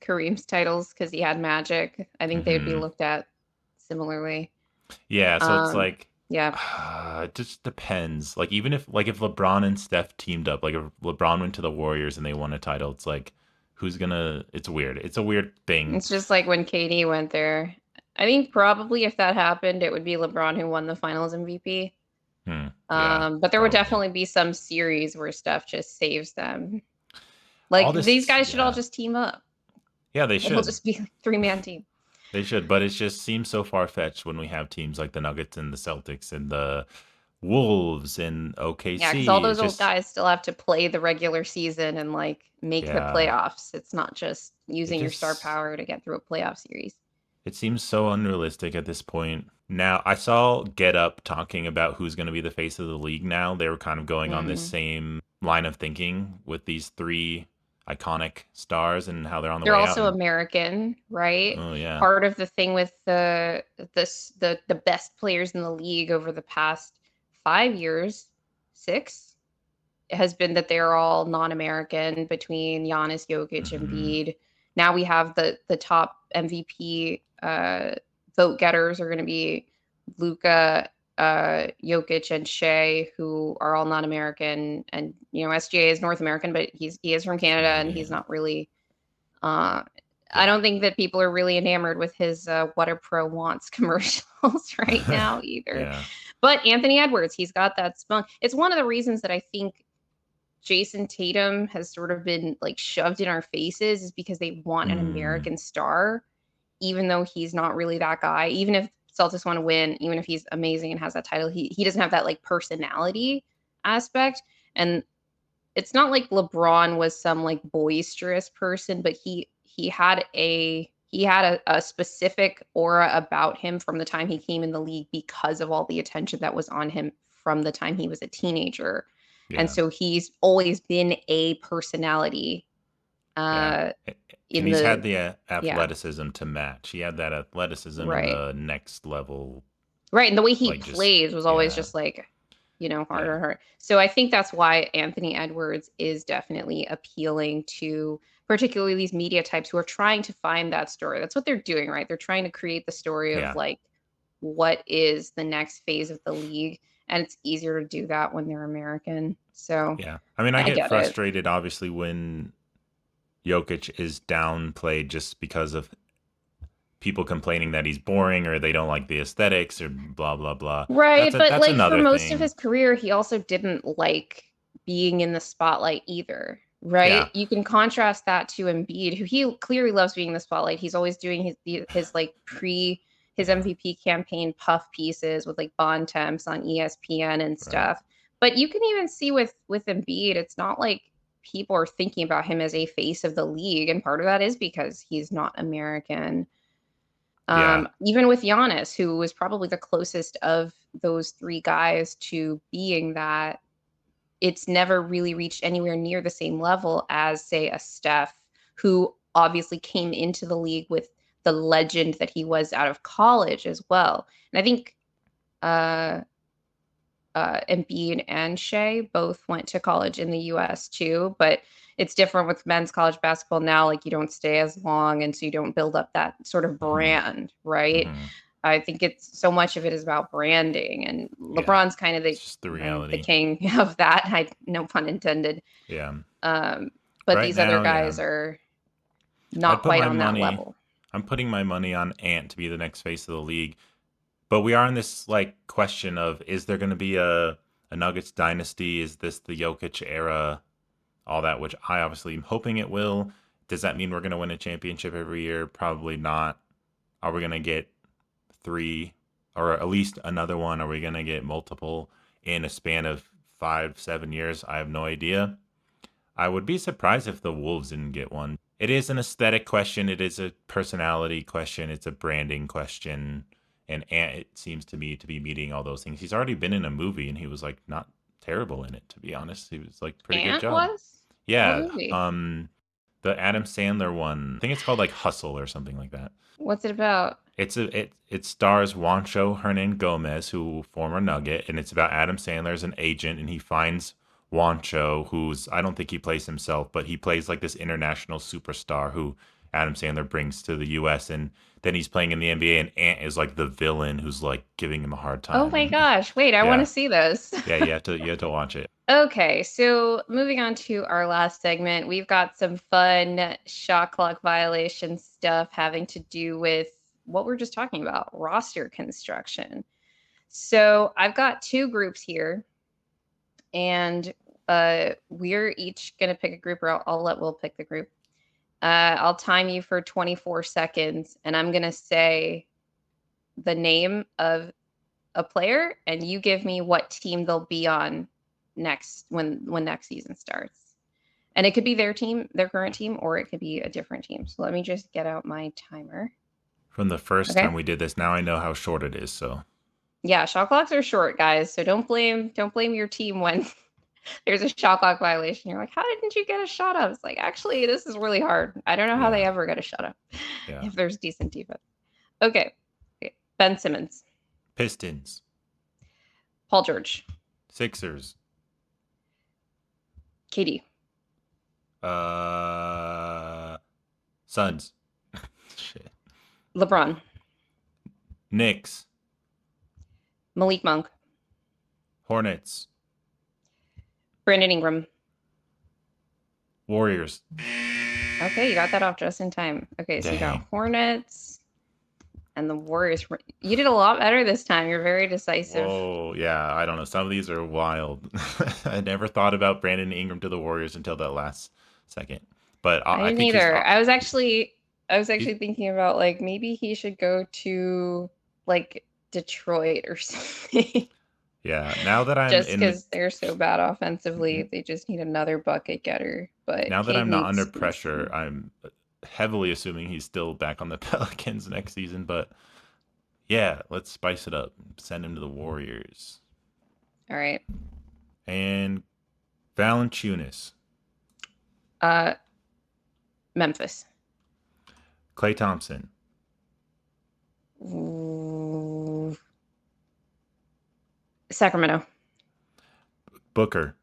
Speaker 1: Kareem's titles because he had Magic. I think they would be
Speaker 2: hmm,
Speaker 1: looked at similarly.
Speaker 2: yeah. So it's
Speaker 1: Um,
Speaker 2: like,
Speaker 1: yeah,
Speaker 2: it just depends. Like, even if LeBron and Steph teamed up, like if LeBron went to the Warriors and they won a title, it's like, who's gonna, it's weird. It's a weird thing.
Speaker 1: it's just like when KD went there. I think probably if that happened, it would be LeBron who won the Finals MVP.
Speaker 2: Hmm. Yeah,
Speaker 1: But there would
Speaker 2: probably.
Speaker 1: definitely be some series where Steph just saves them.
Speaker 2: All
Speaker 1: Like, these
Speaker 2: this,
Speaker 1: guys should all
Speaker 2: yeah.
Speaker 1: just team up.
Speaker 2: Yeah, they
Speaker 1: It'll
Speaker 2: should.
Speaker 1: just be a 3-man team.
Speaker 2: They should, but it just seems so far fetched when we have teams like the Nuggets and the Celtics and the Wolves and
Speaker 1: Yeah, because all
Speaker 2: OKC. It's
Speaker 1: those old
Speaker 2: just,
Speaker 1: guys still have to play the regular season and like make the
Speaker 2: yeah,
Speaker 1: playoffs. It's not just
Speaker 2: it
Speaker 1: using your star
Speaker 2: just
Speaker 1: power to get through a playoff series.
Speaker 2: it seems so unrealistic at this point. Now, I saw Get Up talking about who's going to be the face of the league now. They were kind of going on this
Speaker 1: Mm.
Speaker 2: same line of thinking with these three iconic stars and how they're on the
Speaker 1: They're
Speaker 2: way out.
Speaker 1: also
Speaker 2: And
Speaker 1: American, right?
Speaker 2: oh yeah,
Speaker 1: Part of the thing with the best players in the league over the past 5 years, six, has been that they're all non-American between Giannis, Jokic, and
Speaker 2: hmm,
Speaker 1: Embiid. Now we have the top MVP vote getters are going to be Luca, Jokic, and Shea, who are all non-American. And SGA is North American, but he is from Canada, and he's
Speaker 2: Canadian.
Speaker 1: not really. Uh, I
Speaker 2: Yeah,
Speaker 1: don't think that people are really enamored with his "What a Pro Wants" commercials right now either.
Speaker 2: yeah.
Speaker 1: But Anthony Edwards, he's got that spunk. It's one of the reasons that I think Jason Tatum has sort of been like shoved in our faces is because they want an
Speaker 2: Mm,
Speaker 1: American star, even though he's not really that guy. Even if Celtics want to win, even if he's amazing and has that title, he doesn't have that like personality aspect. And it's not like LeBron was some like boisterous person, but he had he had a specific aura about him from the time he came in the league because of all the attention that was on him from the time he was a teenager. And
Speaker 2: Yeah.
Speaker 1: so he's always been a personality
Speaker 2: Yeah.
Speaker 1: uh
Speaker 2: And
Speaker 1: in
Speaker 2: he's had
Speaker 1: the
Speaker 2: the
Speaker 1: yeah,
Speaker 2: athleticism to match. He had that athleticism in
Speaker 1: right.
Speaker 2: the next level,
Speaker 1: Right, and the way he
Speaker 2: like just
Speaker 1: plays was always
Speaker 2: yeah,
Speaker 1: just like,
Speaker 2: yeah,
Speaker 1: harder, harder. So I think that's why Anthony Edwards is definitely appealing to particularly these media types who are trying to find that story. That's what they're doing, right? They're trying to create the story of
Speaker 2: yeah,
Speaker 1: like what is the next phase of the league, and it's easier to do that when they're American. So
Speaker 2: yeah. I mean, I
Speaker 1: I
Speaker 2: get
Speaker 1: get it.
Speaker 2: frustrated obviously when Jokic is downplayed just because of people complaining that he's boring or they don't like the aesthetics or blah blah blah.
Speaker 1: Right, but
Speaker 2: That's
Speaker 1: like for
Speaker 2: another
Speaker 1: most of
Speaker 2: thing.
Speaker 1: his career, he also didn't like being in the spotlight either,
Speaker 2: Yeah.
Speaker 1: right? You can contrast that to Embiid, who he clearly loves being in the spotlight. He's always doing his like pre his
Speaker 2: Yeah.
Speaker 1: MVP campaign puff pieces with like Bond Temps on ESPN and
Speaker 2: Right.
Speaker 1: stuff. But you can even see with Embiid, it's not like people are thinking about him as a face of the league, and part of that is because he's not American.
Speaker 2: Yeah.
Speaker 1: Even with Giannis, who was probably the closest of those three guys to being that, it's never really reached anywhere near the same level as, say, a Steph, who obviously came into the league with the legend that he was out of college as well. And I think uh, Embiid and Shea both went to college in the US too, but it's different with men's college basketball now. Like you don't stay as long, and so you don't build up that sort of
Speaker 2: Hmm.
Speaker 1: brand, right?
Speaker 2: Hmm.
Speaker 1: I think it's so much of it is about branding, and
Speaker 2: Yeah.
Speaker 1: LeBron's kind of
Speaker 2: It's just the
Speaker 1: the
Speaker 2: reality.
Speaker 1: king of that. I no pun intended.
Speaker 2: Yeah.
Speaker 1: Um, but
Speaker 2: Right
Speaker 1: these other
Speaker 2: now, yeah.
Speaker 1: guys are
Speaker 2: I'd
Speaker 1: not
Speaker 2: put
Speaker 1: quite
Speaker 2: my
Speaker 1: on that
Speaker 2: money.
Speaker 1: level.
Speaker 2: I'm putting my money on Ant to be the next face of the league. But we are in this like question of is there going to be a Nuggets dynasty? Is this the Jokic era? All that, which I obviously am hoping it will. Does that mean we're going to win a championship every year? Probably not. Are we going to get three or at least another one? Are we going to get multiple in a span of 5, 7 years? I have no idea. I would be surprised if the Wolves didn't get one. It is an aesthetic question. It is a personality question. It's a branding question. And Ant, it seems to me to be meeting all those things. He's already been in a movie and he was like not terrible in it, to be honest. He was like pretty good
Speaker 1: Ant
Speaker 2: job.
Speaker 1: was? What
Speaker 2: Yeah.
Speaker 1: movie?
Speaker 2: The Adam Sandler one. I think it's called like Hustle or something like that.
Speaker 1: What's it about?
Speaker 2: It stars Juancho Hernan Gomez, who former Nugget, and it's about Adam Sandler as an agent, and he finds Juancho, who's I don't think he plays himself, but he plays like this international superstar who Adam Sandler brings to the U.S. and then he's playing in the NBA, and Ant is like the villain who's like giving him a hard
Speaker 1: Oh
Speaker 2: time,
Speaker 1: my
Speaker 2: and
Speaker 1: gosh! Wait, I want to
Speaker 2: yeah,
Speaker 1: see this.
Speaker 2: yeah, you have to watch it.
Speaker 1: Okay, so moving on to our last segment, we've got some fun shot clock violation stuff having to do with what we're just talking about, roster construction. So I've got two groups here, and we're each going to pick a group, or I'll let Will pick the group. I'll time you for 24 seconds, and I'm going to say the name of a player, and you give me what team they'll be on next when next season starts. And it could be their team, their current team, or it could be a different team. So let me just get out my timer.
Speaker 2: From the first time
Speaker 1: Okay.
Speaker 2: we did this, now I know how short it is. So
Speaker 1: Yeah, shot clocks are short, guys. So don't blame your team when there's a shot clock violation. You're like, how didn't you get a shot up? It's like, actually, this is really hard. I don't know how they
Speaker 2: yeah,
Speaker 1: ever get a shot up
Speaker 2: yeah.
Speaker 1: if there's decent defense. Okay. Okay. Ben Simmons,
Speaker 2: Pistons,
Speaker 1: Paul George,
Speaker 2: Sixers,
Speaker 1: KD,
Speaker 2: uh, Suns, shit,
Speaker 1: LeBron,
Speaker 2: Knicks,
Speaker 1: Malik Monk,
Speaker 2: Hornets,
Speaker 1: Brandon Ingram.
Speaker 2: Warriors.
Speaker 1: Okay, you got that off just in time. Okay, so you got
Speaker 2: Dang.
Speaker 1: Hornets and the Warriors. You did a lot better this time. You're very decisive.
Speaker 2: Whoa, yeah, I don't know. Some of these are wild. I never thought about Brandon Ingram to the Warriors until that last second. But
Speaker 1: I
Speaker 2: I
Speaker 1: didn't
Speaker 2: think he's
Speaker 1: either. I was actually
Speaker 2: he's
Speaker 1: thinking about like maybe he should go to like Detroit or something.
Speaker 2: yeah. Now that I'm
Speaker 1: Just
Speaker 2: in the
Speaker 1: because they're so bad offensively,
Speaker 2: Mhm.
Speaker 1: they just need another bucket getter. But
Speaker 2: now that
Speaker 1: Cade
Speaker 2: I'm not under
Speaker 1: needs
Speaker 2: pressure,
Speaker 1: some.
Speaker 2: I'm heavily assuming he's still back on the Pelicans next season. But yeah, let's spice it up. Send him to the Warriors.
Speaker 1: All right.
Speaker 2: And Valanciunas,
Speaker 1: Uh, Memphis.
Speaker 2: Klay Thompson,
Speaker 1: Ooh. Sacramento.
Speaker 2: Booker,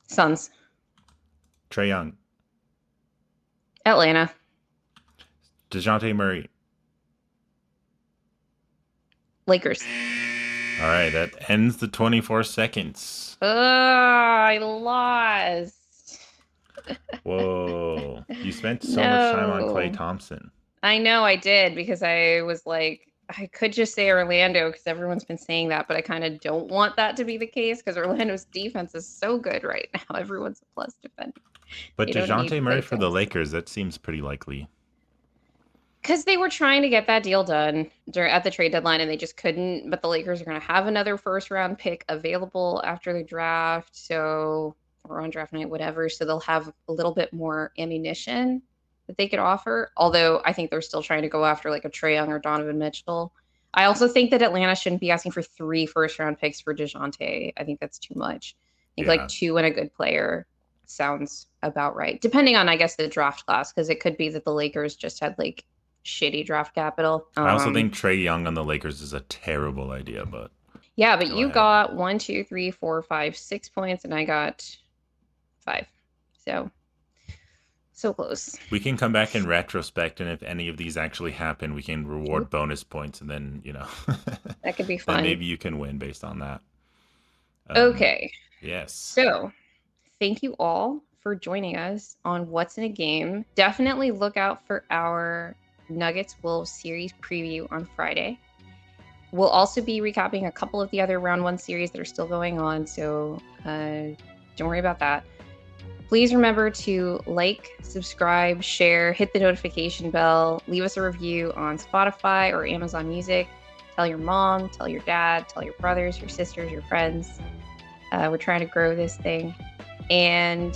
Speaker 1: Suns.
Speaker 2: Trae Young,
Speaker 1: Atlanta.
Speaker 2: DeJounte Murray.
Speaker 1: Lakers.
Speaker 2: All right, that ends the 24 seconds.
Speaker 1: I lost.
Speaker 2: Whoa. You spent so much time on Klay
Speaker 1: No.
Speaker 2: Thompson.
Speaker 1: I know I did because I was like, I could just say Orlando because everyone's been saying that, but I kind of don't want that to be the case because Orlando's defense is so good right now. Everyone's a plus defender.
Speaker 2: But
Speaker 1: They don't need
Speaker 2: DeJounte Murray
Speaker 1: Klay
Speaker 2: for the
Speaker 1: Thompson.
Speaker 2: Lakers, that seems pretty likely.
Speaker 1: Because they were trying to get that deal done at the trade deadline and they just couldn't. But the Lakers are going to have another first round pick available after the draft. So, or on draft night, whatever. So they'll have a little bit more ammunition that they could offer. Although I think they're still trying to go after like a Trae Young or Donovan Mitchell. I also think that Atlanta shouldn't be asking for 3 first round picks for DeJounte. I think that's too much. I think like 2 and a good player sounds about right. Depending on, I guess, the draft class, because it could be that the Lakers just had like shitty draft capital.
Speaker 2: I also think Trae Young on the Lakers is a terrible idea, but
Speaker 1: yeah, but you
Speaker 2: ahead.
Speaker 1: got 1, 2, 3, 4, 5, 6 points, and I got 5. So close.
Speaker 2: We can come back in retrospect, and if any of these actually happen, we can reward bonus points, and then
Speaker 1: that could be fun.
Speaker 2: Then maybe you can win based on that.
Speaker 1: Okay.
Speaker 2: Yes.
Speaker 1: So, thank you all for joining us on What's in a Game. Definitely look out for our Nuggets Wolves series preview on Friday. We'll also be recapping a couple of the other round 1 series that are still going on, so don't worry about that. Please remember to like, subscribe, share, hit the notification bell, leave us a review on Spotify or Amazon Music. Tell your mom, tell your dad, tell your brothers, your sisters, your friends. We're trying to grow this thing. And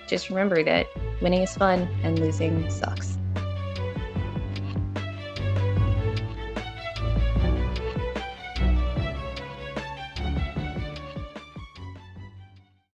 Speaker 1: just remember that winning is fun and losing sucks.